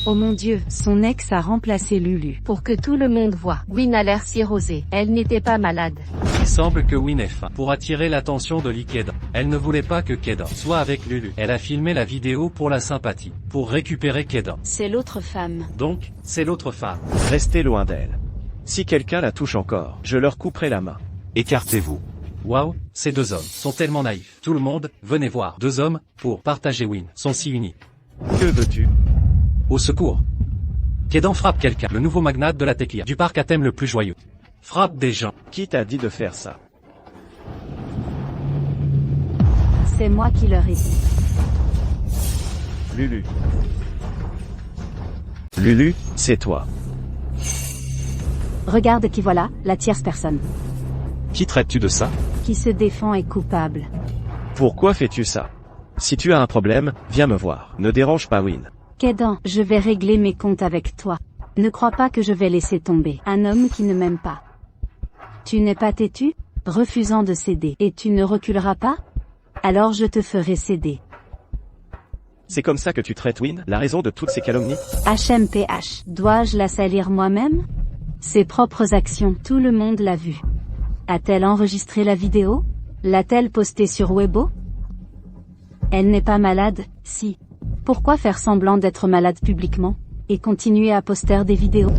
Oh mon Dieu, son ex a remplacé Lulu. Pour que tout le monde voit, Win a l'air cirrhosée. Elle n'était pas malade. Il semble que Win ait faim. Pour attirer l'attention de Kedan. Elle ne voulait pas que Kedan soit avec Lulu. Elle a filmé la vidéo pour la sympathie, pour récupérer Kedan. C'est l'autre femme. Donc, c'est l'autre femme. Restez loin d'elle. Si quelqu'un la touche encore, je leur couperai la main. Écartez-vous. Waouh, ces deux hommes sont tellement naïfs. Tout le monde, venez voir. Deux hommes, pour partager Win, sont si unis. Que veux-tu? Au secours. Kedan frappe quelqu'un, le nouveau magnate de la tequila, du parc à thème le plus joyeux. Frappe des gens. Qui t'a dit de faire ça? C'est moi qui leur ai dit. Lulu. Lulu, c'est toi. Regarde qui voilà, la tierce personne. Qui traites-tu de ça? Qui se défend est coupable. Pourquoi fais-tu ça? Si tu as un problème, viens me voir. Ne dérange pas Win. Kedan, je vais régler mes comptes avec toi. Ne crois pas que je vais laisser tomber un homme qui ne m'aime pas. Tu n'es pas têtu, refusant de céder, et tu ne reculeras pas? Alors je te ferai céder. C'est comme ça que tu traites Win, la raison de toutes ces calomnies? HMPH, dois-je la salir moi-même? Ses propres actions, tout le monde l'a vu. A-t-elle enregistré la vidéo? L'a-t-elle postée sur Weibo? Elle n'est pas malade, si. Pourquoi faire semblant d'être malade publiquement, et continuer à poster des vidéos?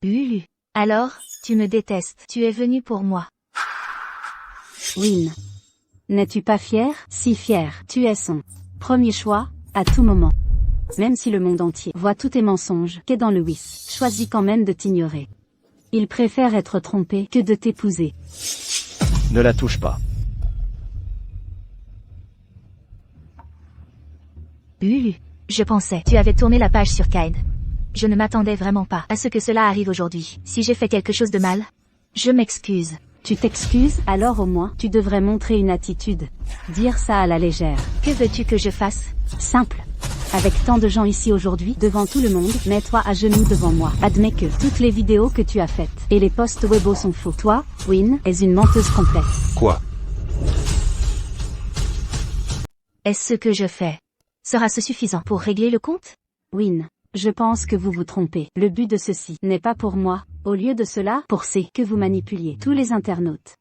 Lulu. Alors, tu me détestes. Tu es venu pour moi. Win. N'es-tu pas fier? Si fier. Tu es son premier choix, à tout moment. Même si le monde entier voit tous tes mensonges, Kedan Lewis choisit quand même de t'ignorer. Il préfère être trompé que de t'épouser. Ne la touche pas. Lulu. Je pensais, tu avais tourné la page sur Kaid. Je ne m'attendais vraiment pas à ce que cela arrive aujourd'hui. Si j'ai fait quelque chose de mal, je m'excuse. Tu t'excuses? Alors au moins, tu devrais montrer une attitude. Dire ça à la légère. Que veux-tu que je fasse? Simple. Avec tant de gens ici aujourd'hui, devant tout le monde, mets-toi à genoux devant moi. Admets que toutes les vidéos que tu as faites et les posts Weibo sont faux. Toi, Win, es une menteuse complète. Quoi? Est-ce ce que je fais? Sera-ce suffisant pour régler le compte? Win, je pense que vous vous trompez. Le but de ceci n'est pas pour moi, au lieu de cela, pour c'est que vous manipuliez tous les internautes.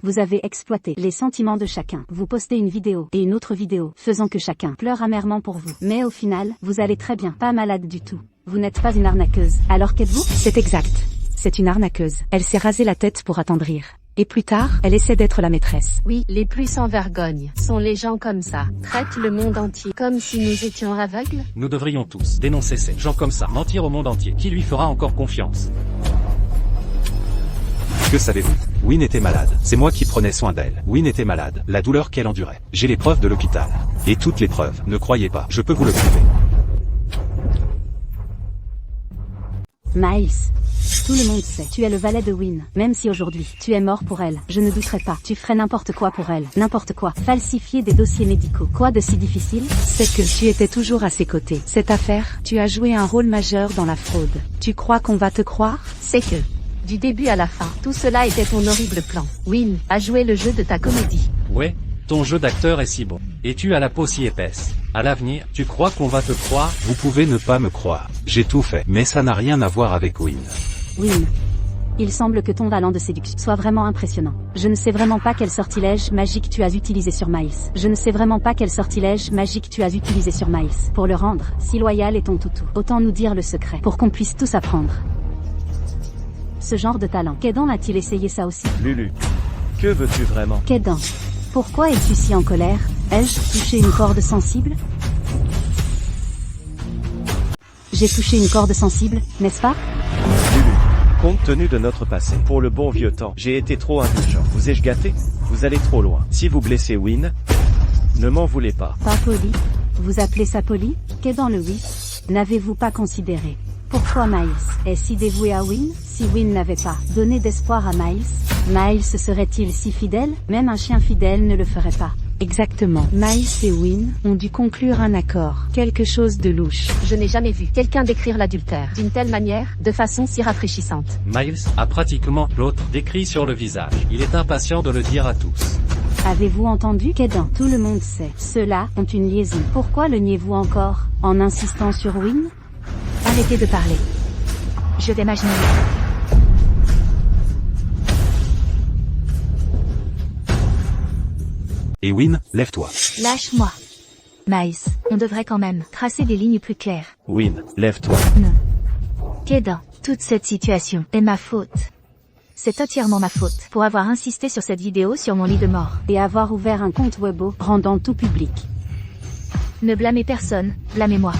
Vous avez exploité les sentiments de chacun. Vous postez une vidéo et une autre vidéo, faisant que chacun pleure amèrement pour vous. Mais au final, vous allez très bien, pas malade du tout. Vous n'êtes pas une arnaqueuse. Alors qu'êtes-vous? C'est exact. C'est une arnaqueuse. Elle s'est rasé la tête pour attendrir. Et plus tard, elle essaie d'être la maîtresse. Oui, les plus sans vergogne sont les gens comme ça. Traitent le monde entier comme si nous étions aveugles. Nous devrions tous dénoncer ces gens comme ça, mentir au monde entier. Qui lui fera encore confiance? Que savez-vous? Win était malade. C'est moi qui prenais soin d'elle. Win était malade. La douleur qu'elle endurait. J'ai les preuves de l'hôpital. Et toutes les preuves. Ne croyez pas. Je peux vous le prouver. Miles. Tout le monde sait. Tu es le valet de Win. Même si aujourd'hui, tu es mort pour elle. Je ne douterai pas. Tu ferais n'importe quoi pour elle. N'importe quoi. Falsifier des dossiers médicaux. Quoi de si difficile? C'est que tu étais toujours à ses côtés. Cette affaire, tu as joué un rôle majeur dans la fraude. Tu crois qu'on va te croire? C'est que, du début à la fin, tout cela était ton horrible plan. Win a joué le jeu de ta comédie. Ouais, ton jeu d'acteur est si bon. Et tu as la peau si épaisse. À l'avenir, tu crois qu'on va te croire? Vous pouvez ne pas me croire. J'ai tout fait. Mais ça n'a rien à voir avec Win. Win. Il semble que ton talent de séduction soit vraiment impressionnant. Je ne sais vraiment pas quel sortilège magique tu as utilisé sur Miles. Je ne sais vraiment pas quel sortilège magique tu as utilisé sur Miles. Pour le rendre si loyal et ton toutou. Autant nous dire le secret, pour qu'on puisse tous apprendre. Ce genre de talent. Kedan a-t-il essayé ça aussi? Lulu. Que veux-tu vraiment? Kedan. Pourquoi es-tu si en colère? Ai-je touché une corde sensible? J'ai touché une corde sensible, n'est-ce pas? Lulu. Compte tenu de notre passé, pour le bon vieux temps, j'ai été trop indulgent. Vous ai-je gâté? Vous allez trop loin. Si vous blessez Win, ne m'en voulez pas. Pas poli? Vous appelez ça poli? Kedan Lewis, n'avez-vous pas considéré? Pourquoi Miles est si dévoué à Win? Si Win n'avait pas donné d'espoir à Miles, Miles serait-il si fidèle? Même un chien fidèle ne le ferait pas. Exactement. Miles et Win ont dû conclure un accord. Quelque chose de louche. Je n'ai jamais vu quelqu'un décrire l'adultère d'une telle manière, de façon si rafraîchissante. Miles a pratiquement l'autre décrit sur le visage. Il est impatient de le dire à tous. Avez-vous entendu Kedan? Tout le monde sait. Ceux-là ont une liaison. Pourquoi le niez-vous encore, en insistant sur Win? Arrêtez de parler. Je vais m'agenouiller. Et Win, lève-toi. Lâche-moi. Miles, on devrait quand même tracer des lignes plus claires. Win, lève-toi. Non. Kedan, toute cette situation est ma faute. C'est entièrement ma faute pour avoir insisté sur cette vidéo sur mon lit de mort. Et avoir ouvert un compte Weibo, rendant tout public. Ne blâmez personne, blâmez-moi.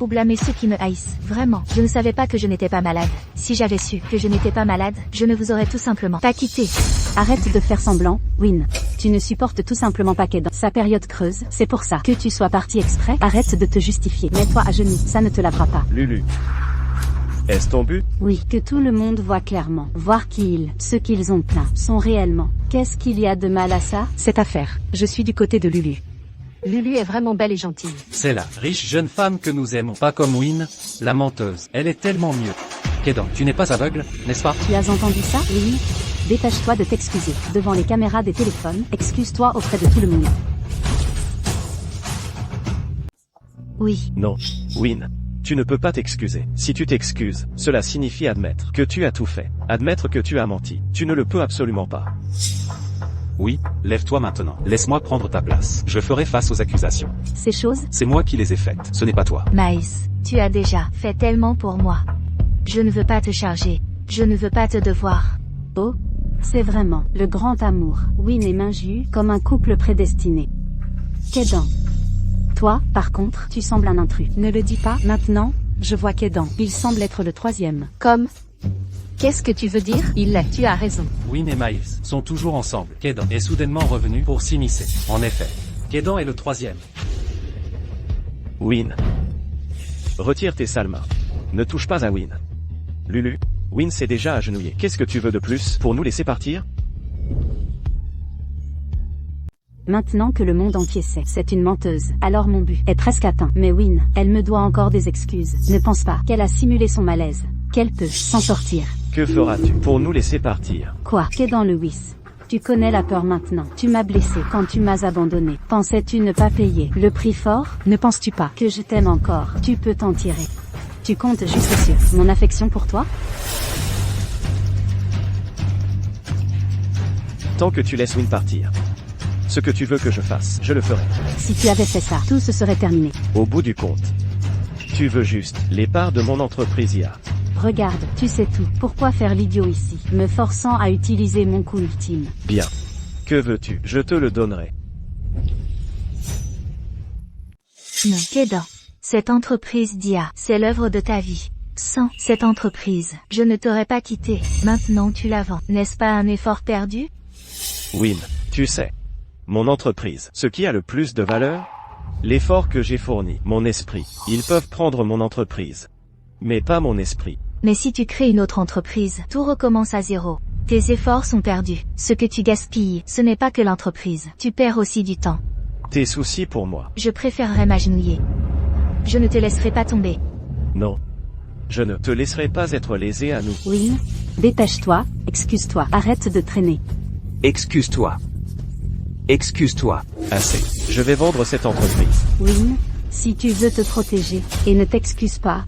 Ou blâmez ceux qui me haïssent. Vraiment, je ne savais pas que je n'étais pas malade. Si j'avais su que je n'étais pas malade, je ne vous aurais tout simplement pas quitté. Arrête de faire semblant, Win. Tu ne supportes tout simplement pas Kedan. Sa période creuse, c'est pour ça que tu sois parti exprès. Arrête de te justifier. Mets-toi à genoux, ça ne te lavera pas. Lulu. Est-ce ton but? Oui, que tout le monde voit clairement. Voir ceux qu'ils ont plein, sont réellement. Qu'est-ce qu'il y a de mal à ça? Cette affaire. Je suis du côté de Lulu. Lulu est vraiment belle et gentille. C'est la riche jeune femme que nous aimons. Pas comme Win, la menteuse. Elle est tellement mieux. Kedan, tu n'es pas aveugle, n'est-ce pas? Tu as entendu ça? Oui. Dépêche-toi de t'excuser. Devant les caméras des téléphones, excuse-toi auprès de tout le monde. Oui. Non. Win. Tu ne peux pas t'excuser. Si tu t'excuses, cela signifie admettre que tu as tout fait. Admettre que tu as menti. Tu ne le peux absolument pas. Oui, lève-toi maintenant. Laisse-moi prendre ta place. Je ferai face aux accusations. Ces choses? C'est moi qui les ai faites, ce n'est pas toi. Miles, tu as déjà fait tellement pour moi. Je ne veux pas te charger. Je ne veux pas te devoir. Oh, c'est vraiment le grand amour. Win et Minju, comme un couple prédestiné. Kedan. Toi, par contre, tu sembles un intrus. Ne le dis pas. Maintenant, je vois Kedan. Il semble être le troisième. Comme? Qu'est-ce que tu veux dire? Il l'est. Tu as raison. Win et Miles sont toujours ensemble. Kedan est soudainement revenu pour s'immiscer. En effet, Kedan est le troisième. Win. Retire tes sales mains. Ne touche pas à Win. Lulu, Win s'est déjà agenouillé. Qu'est-ce que tu veux de plus pour nous laisser partir? Maintenant que le monde entier sait, c'est une menteuse. Alors mon but est presque atteint. Mais Win, elle me doit encore des excuses. Ne pense pas qu'elle a simulé son malaise. Qu'elle peut s'en sortir. Que feras-tu pour nous laisser partir? Quoi? Kedan Lewis. Tu connais la peur maintenant. Tu m'as blessé quand tu m'as abandonné. Pensais-tu ne pas payer le prix fort? Ne penses-tu pas que je t'aime encore? Tu peux t'en tirer. Tu comptes juste sur mon affection pour toi? Tant que tu laisses Win partir. Ce que tu veux que je fasse, je le ferai. Si tu avais fait ça, tout se serait terminé. Au bout du compte. Tu veux juste les parts de mon entreprise IA. Regarde, tu sais tout. Pourquoi faire l'idiot ici, me forçant à utiliser mon coup ultime? Bien. Que veux-tu? Je te le donnerai. Non, Kedan. Cette entreprise d'IA, c'est l'œuvre de ta vie. Sans cette entreprise, je ne t'aurais pas quitté. Maintenant tu la vends. N'est-ce pas un effort perdu? Win, tu sais. Mon entreprise, ce qui a le plus de valeur? L'effort que j'ai fourni, mon esprit. Ils peuvent prendre mon entreprise. Mais pas mon esprit. Mais si tu crées une autre entreprise, tout recommence à zéro. Tes efforts sont perdus. Ce que tu gaspilles, ce n'est pas que l'entreprise. Tu perds aussi du temps. Tes soucis pour moi. Je préférerais m'agenouiller. Je ne te laisserai pas tomber. Non. Je ne te laisserai pas être lésé à nous. Win, dépêche-toi, excuse-toi, arrête de traîner. Excuse-toi. Excuse-toi. Assez. Je vais vendre cette entreprise. Win, si tu veux te protéger, et ne t'excuse pas,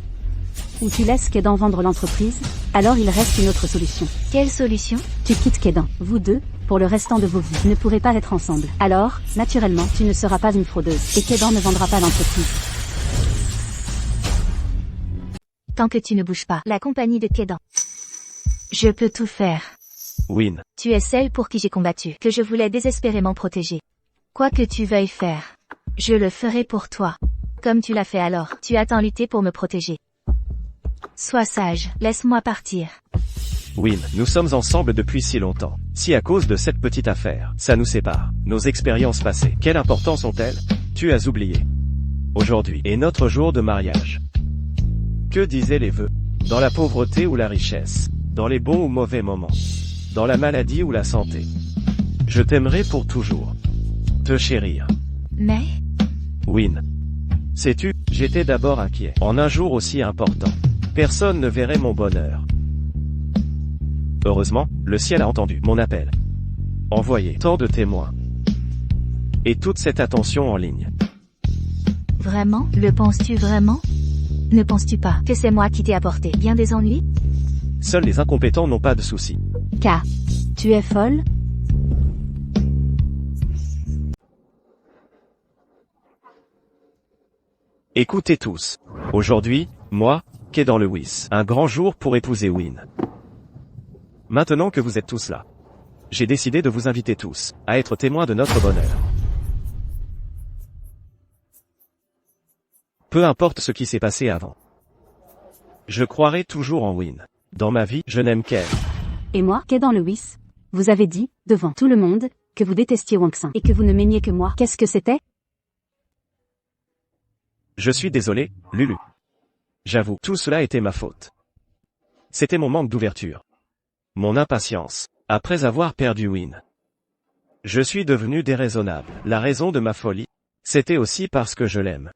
ou tu laisses Kedan vendre l'entreprise, alors il reste une autre solution. Quelle solution? Tu quittes Kedan. Vous deux, pour le restant de vos vies, ne pourrez pas être ensemble. Alors, naturellement, tu ne seras pas une fraudeuse, et Kedan ne vendra pas l'entreprise. Tant que tu ne bouges pas, la compagnie de Kedan. Je peux tout faire. Win. Tu es celle pour qui j'ai combattu, que je voulais désespérément protéger. Quoi que tu veuilles faire, je le ferai pour toi. Comme tu l'as fait alors, tu as tant lutté pour me protéger. Sois sage, laisse-moi partir. Win, nous sommes ensemble depuis si longtemps. Si à cause de cette petite affaire, ça nous sépare, nos expériences passées, quelle importance ont-elles? Tu as oublié. Aujourd'hui est notre jour de mariage. Que disaient les vœux? Dans la pauvreté ou la richesse? Dans les bons ou mauvais moments? Dans la maladie ou la santé? Je t'aimerai pour toujours. te chérir. Mais, Win. Sais-tu, j'étais d'abord inquiet. En un jour aussi important, personne ne verrait mon bonheur. Heureusement, le ciel a entendu mon appel. Envoyé tant de témoins. Et toute cette attention en ligne. vraiment, le penses-tu vraiment? Ne penses-tu pas que c'est moi qui t'ai apporté bien des ennuis? Seuls les incompétents n'ont pas de soucis. K. Tu es folle? Écoutez tous. Aujourd'hui, moi, Kedan Lewis, un grand jour pour épouser Win. Maintenant que vous êtes tous là, j'ai décidé de vous inviter tous à être témoins de notre bonheur. Peu importe ce qui s'est passé avant. Je croirai toujours en Win. Dans ma vie, je n'aime qu'elle. Et moi, Kedan Lewis, vous avez dit, devant tout le monde, que vous détestiez Wang-Xin et que vous ne m'aimiez que moi. Qu'est-ce que c'était? Je suis désolé, Lulu. J'avoue, tout cela était ma faute. C'était mon manque d'ouverture. Mon impatience, après avoir perdu Win. Je suis devenu déraisonnable. La raison de ma folie, c'était aussi parce que je l'aime.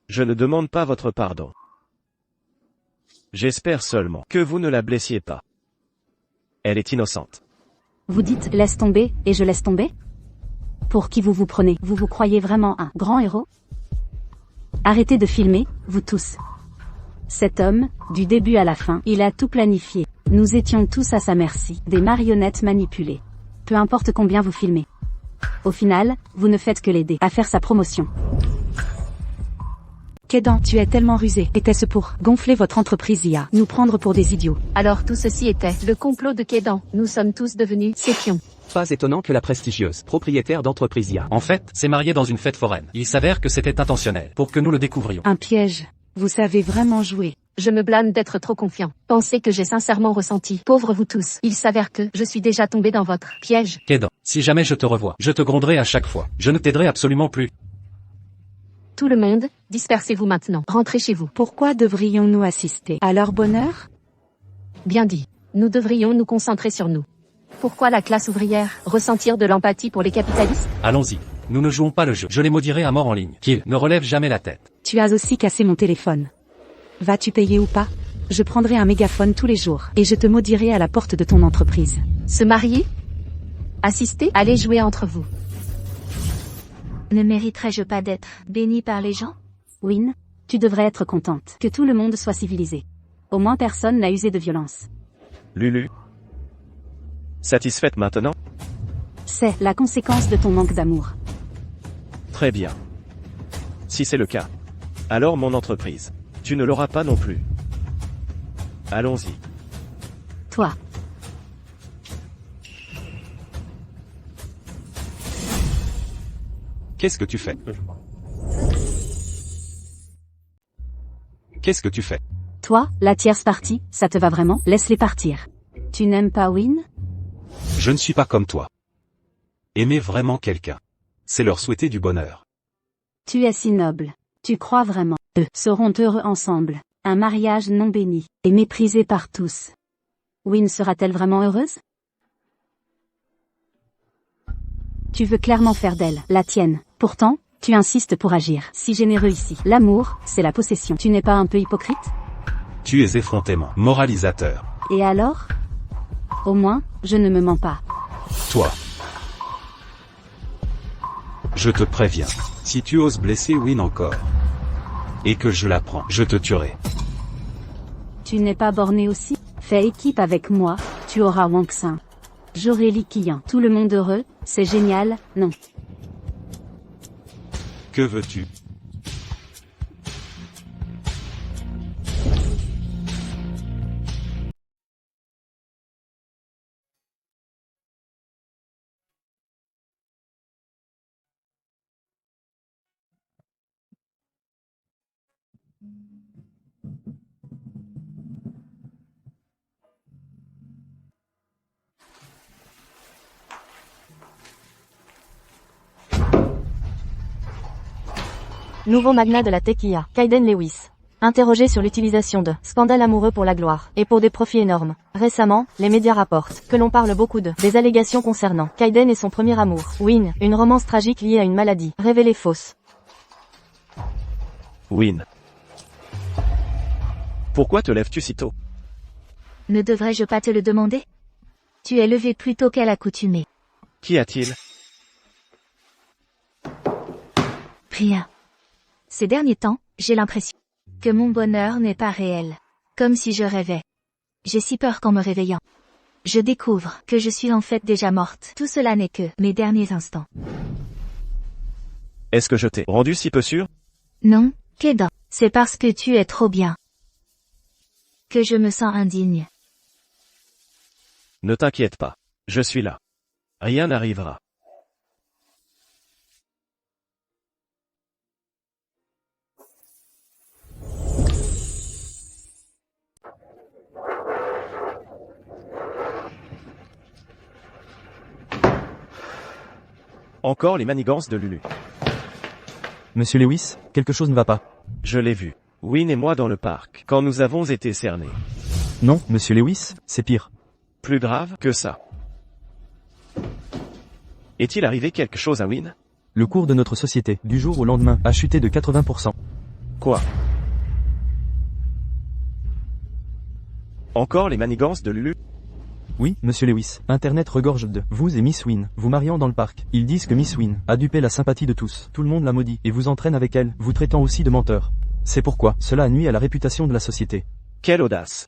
Je ne demande pas votre pardon. J'espère seulement que vous ne la blessiez pas. Elle est innocente. Vous dites « laisse tomber » et je laisse tomber? Pour qui vous vous prenez? Vous vous croyez vraiment un grand héros? Arrêtez de filmer, vous tous. Cet homme, du début à la fin, il a tout planifié. Nous étions tous à sa merci, des marionnettes manipulées. Peu importe combien vous filmez. Au final, vous ne faites que l'aider à faire sa promotion. Kedan, tu es tellement rusé. Était-ce pour gonfler votre entreprise IA, nous prendre pour des idiots? Alors tout ceci était le complot de Kedan. Nous sommes tous devenus ses pions. Pas étonnant que la prestigieuse propriétaire d'entreprise IA En fait, s'est mariée dans une fête foraine. Il s'avère que c'était intentionnel, pour que nous le découvrions. Un piège. Vous savez vraiment jouer. Je me blâme d'être trop confiant. Pensez que j'ai sincèrement ressenti. Pauvres vous tous. Il s'avère que je suis déjà tombé dans votre piège. Kedan, si jamais je te revois, je te gronderai à chaque fois. Je ne t'aiderai absolument plus. Tout le monde, dispersez-vous maintenant. Rentrez chez vous. Pourquoi devrions-nous assister à leur bonheur? Bien dit. Nous devrions nous concentrer sur nous. Pourquoi la classe ouvrière ressentir de l'empathie pour les capitalistes? Allons-y. Nous ne jouons pas le jeu. Je les maudirai à mort en ligne. Qu'ils ne relèvent jamais la tête. Tu as aussi cassé mon téléphone. Vas-tu payer ou pas? Je prendrai un mégaphone tous les jours, et je te maudirai à la porte de ton entreprise. Se marier? Assister? Allez jouer entre vous. Ne mériterais-je pas d'être béni par les gens? Win, tu devrais être contente que tout le monde soit civilisé. Au moins personne n'a usé de violence. Lulu. Satisfaite maintenant? C'est la conséquence de ton manque d'amour. Très bien. Si c'est le cas, alors mon entreprise, tu ne l'auras pas non plus. Allons-y. Toi. Qu'est-ce que tu fais? Qu'est-ce que tu fais? Toi, la tierce partie, ça te va vraiment? Laisse-les partir. Tu n'aimes pas Win? Je ne suis pas comme toi. Aimer vraiment quelqu'un, c'est leur souhaiter du bonheur. Tu es si noble. Tu crois vraiment. Eux seront heureux ensemble. Un mariage non béni, et méprisé par tous. Win sera-t-elle vraiment heureuse? Tu veux clairement faire d'elle la tienne. Pourtant, tu insistes pour agir si généreux ici. L'amour, c'est la possession. Tu n'es pas un peu hypocrite? Tu es effrontément moralisateur. Et alors? Au moins, je ne me mens pas. Toi. Je te préviens. Si tu oses blesser Win encore, et que je l'apprends, je te tuerai. Tu n'es pas borné aussi? Fais équipe avec moi, tu auras Wang-Xin. J'aurai Li Qiyan. Tout le monde heureux, c'est génial, non? Que veux-tu? Nouveau magnat de la tech IA, Kaiden Lewis. Interrogé sur l'utilisation de scandales amoureux pour la gloire et pour des profits énormes. Récemment, les médias rapportent que l'on parle beaucoup des allégations concernant Kaiden et son premier amour, Win, une romance tragique liée à une maladie, révélée fausse. Win. Pourquoi te lèves-tu si tôt? Ne devrais-je pas te le demander? Tu es levé plus tôt qu'à l'accoutumée. Qu'y a-t-il? Rien. Ces derniers temps, j'ai l'impression que mon bonheur n'est pas réel. Comme si je rêvais. J'ai si peur qu'en me réveillant, je découvre que je suis en fait déjà morte. Tout cela n'est que mes derniers instants. Est-ce que je t'ai rendu si peu sûr? Non, Kaidan, c'est parce que tu es trop bien que je me sens indigne. Ne t'inquiète pas. Je suis là. Rien n'arrivera. Encore les manigances de Lulu. Monsieur Lewis, quelque chose ne va pas. Je l'ai vu. Win et moi dans le parc, quand nous avons été cernés. Non, monsieur Lewis, c'est pire. Plus grave que ça. Est-il arrivé quelque chose à Win? Le cours de notre société, du jour au lendemain, a chuté de 80%. Quoi? Encore les manigances de Lulu? Oui, monsieur Lewis, Internet regorge de vous et Miss Win, vous mariant dans le parc. Ils disent que Miss Win a dupé la sympathie de tous. Tout le monde la maudit et vous entraîne avec elle, vous traitant aussi de menteur. C'est pourquoi cela nuit à la réputation de la société. Quelle audace!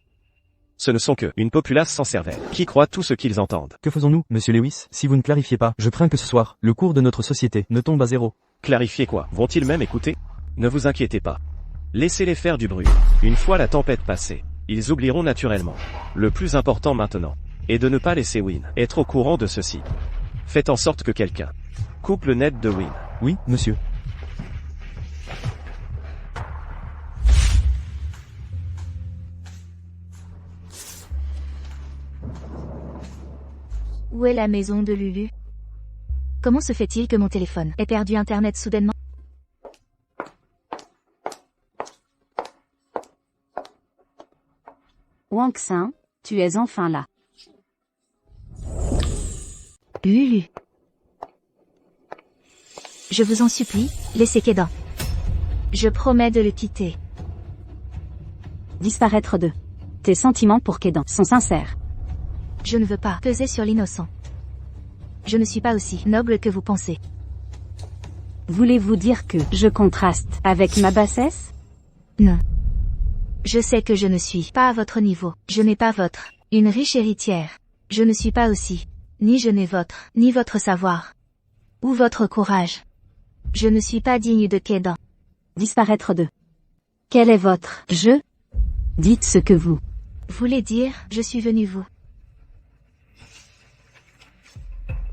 Ce ne sont que une populace sans cervelle, qui croit tout ce qu'ils entendent. Que faisons-nous, monsieur Lewis, si vous ne clarifiez pas? Je crains que ce soir, le cours de notre société ne tombe à zéro. Clarifier quoi? Vont-ils même écouter? Ne vous inquiétez pas. Laissez-les faire du bruit. Une fois la tempête passée, ils oublieront naturellement. Le plus important maintenant est de ne pas laisser Win être au courant de ceci. Faites en sorte que quelqu'un coupe le net de Win. Oui, monsieur. Où est la maison de Lulu? Comment se fait-il que mon téléphone ait perdu Internet soudainement? Wang-Xin, tu es enfin là. Lulu. Je vous en supplie, laissez Kaidan. Je promets de le quitter. Disparaître de. Tes sentiments pour Kaidan sont sincères. Je ne veux pas peser sur l'innocent. Je ne suis pas aussi noble que vous pensez. Voulez-vous dire que je contraste avec ma bassesse? Non. Je sais que je ne suis pas à votre niveau. Je n'ai pas votre, une riche héritière. Je ne suis pas aussi. Ni je n'ai votre, ni votre savoir. Ou votre courage. Je ne suis pas digne de Kaidan. Disparaître de. Quel est votre jeu? Dites ce que vous voulez dire, je suis venu vous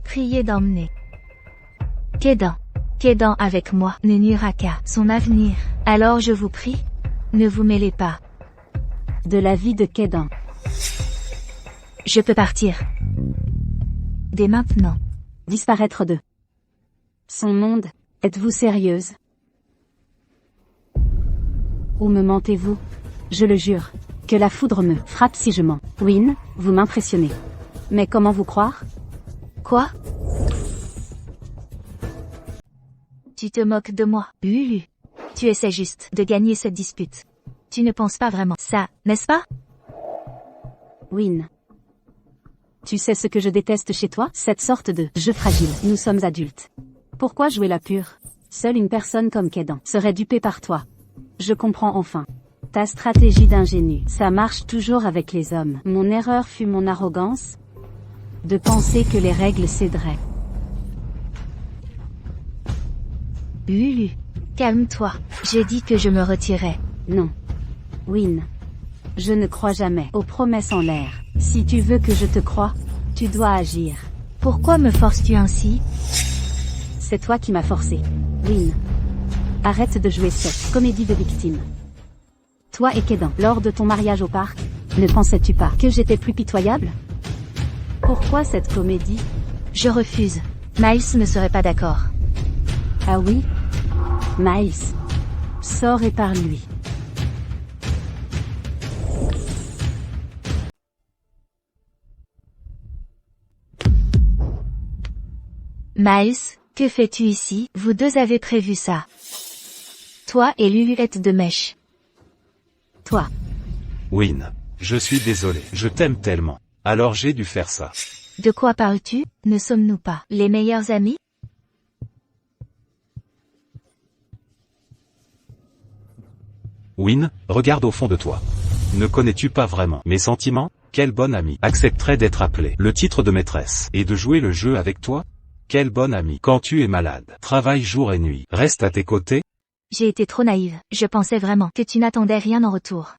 prier d'emmener Kaidan. Kaidan avec moi ne nuira qu'à son avenir. Alors je vous prie, ne vous mêlez pas de la vie de Kaidan. Je peux partir. Dès maintenant. Disparaître de son monde. Êtes-vous sérieuse? Ou me mentez-vous? Je le jure. Que la foudre me frappe si je mens. Win, vous m'impressionnez. Mais comment vous croire? Quoi? Tu te moques de moi, Lulu. Tu essaies juste de gagner cette dispute. Tu ne penses pas vraiment ça, n'est-ce pas? Win. Tu sais ce que je déteste chez toi? Cette sorte de jeu fragile. Nous sommes adultes. Pourquoi jouer la pure? Seule une personne comme Kaidan serait dupée par toi. Je comprends enfin. Ta stratégie d'ingénu, ça marche toujours avec les hommes. Mon erreur fut mon arrogance de penser que les règles céderaient. Lulu, calme-toi. J'ai dit que je me retirais. Non. Win. Je ne crois jamais aux promesses en l'air. Si tu veux que je te croie, tu dois agir. Pourquoi me forces-tu ainsi? C'est toi qui m'as forcé. Win. Arrête de jouer cette comédie de victime. Toi et Kaidan, lors de ton mariage au parc, ne pensais-tu pas que j'étais plus pitoyable? Pourquoi cette comédie? Je refuse. Miles ne serait pas d'accord. Ah oui? Miles. Sors et parle-lui. Miles, que fais-tu ici? Vous deux avez prévu ça. Toi et Lulu êtes de mèche. Toi. Win. Je suis désolé, je t'aime tellement. Alors j'ai dû faire ça. De quoi parles-tu? Ne sommes-nous pas les meilleurs amis? Win, regarde au fond de toi. Ne connais-tu pas vraiment mes sentiments? Quel bon ami accepterait d'être appelé le titre de maîtresse et de jouer le jeu avec toi? Quel bon ami quand tu es malade, travaille jour et nuit, reste à tes côtés? J'ai été trop naïve, je pensais vraiment que tu n'attendais rien en retour.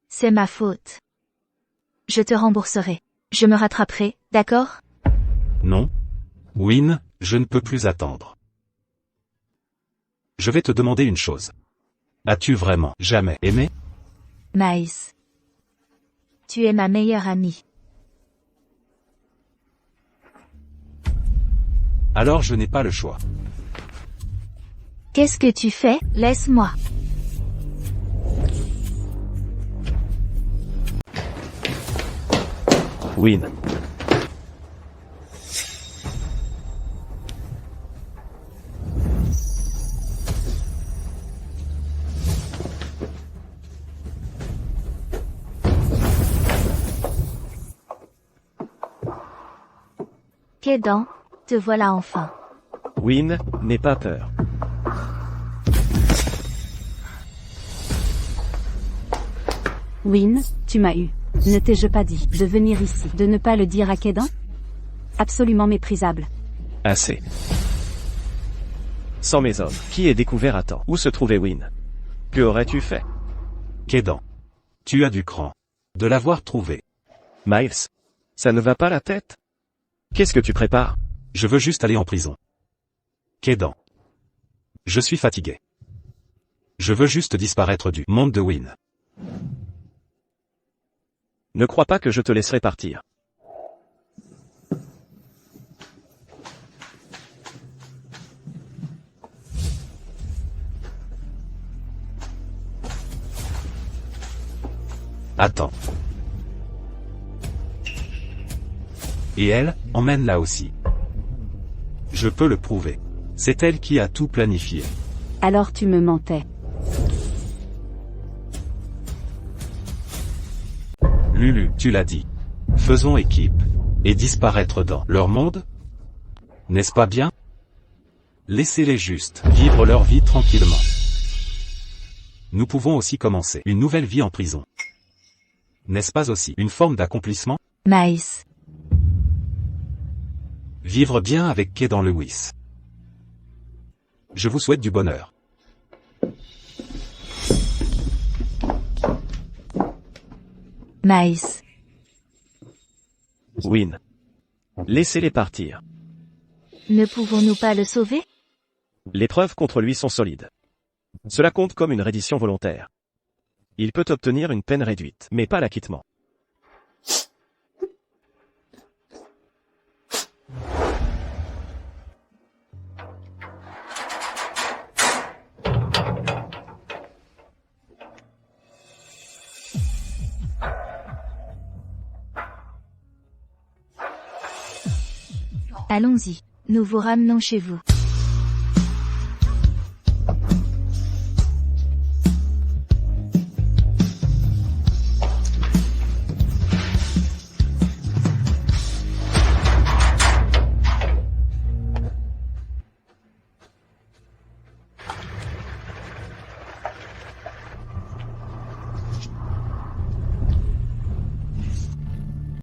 C'est ma faute. Je te rembourserai. Je me rattraperai, d'accord? Non. Win, je ne peux plus attendre. Je vais te demander une chose. As-tu vraiment jamais aimé? Miles. Tu es ma meilleure amie. Alors je n'ai pas le choix. Qu'est-ce que tu fais? Laisse-moi. Win. Kédan, te voilà enfin. Win, n'aie pas peur. Win, tu m'as eu. Ne t'ai-je pas dit de venir ici, de ne pas le dire à Kédan? Absolument méprisable. Assez. Sans mes hommes, qui est découvert à temps? Où se trouvait Win? Que aurais-tu fait? Kédan. Tu as du cran. De l'avoir trouvé. Miles. Ça ne va pas la tête? Qu'est-ce que tu prépares? Je veux juste aller en prison. Kédan. Je suis fatigué. Je veux juste disparaître du monde de Win. Ne crois pas que je te laisserai partir. Attends. Et elle, emmène-la aussi. Je peux le prouver. C'est elle qui a tout planifié. Alors tu me mentais. Lulu, tu l'as dit. Faisons équipe. Et disparaître dans leur monde? N'est-ce pas bien? Laissez-les juste vivre leur vie tranquillement. Nous pouvons aussi commencer une nouvelle vie en prison. N'est-ce pas aussi une forme d'accomplissement? Miles. Vivre bien avec Kédan Lewis. Je vous souhaite du bonheur. Miles. Win. Laissez-les partir. Ne pouvons-nous pas le sauver? Les preuves contre lui sont solides. Cela compte comme une reddition volontaire. Il peut obtenir une peine réduite, mais pas l'acquittement. Allons-y, nous vous ramenons chez vous.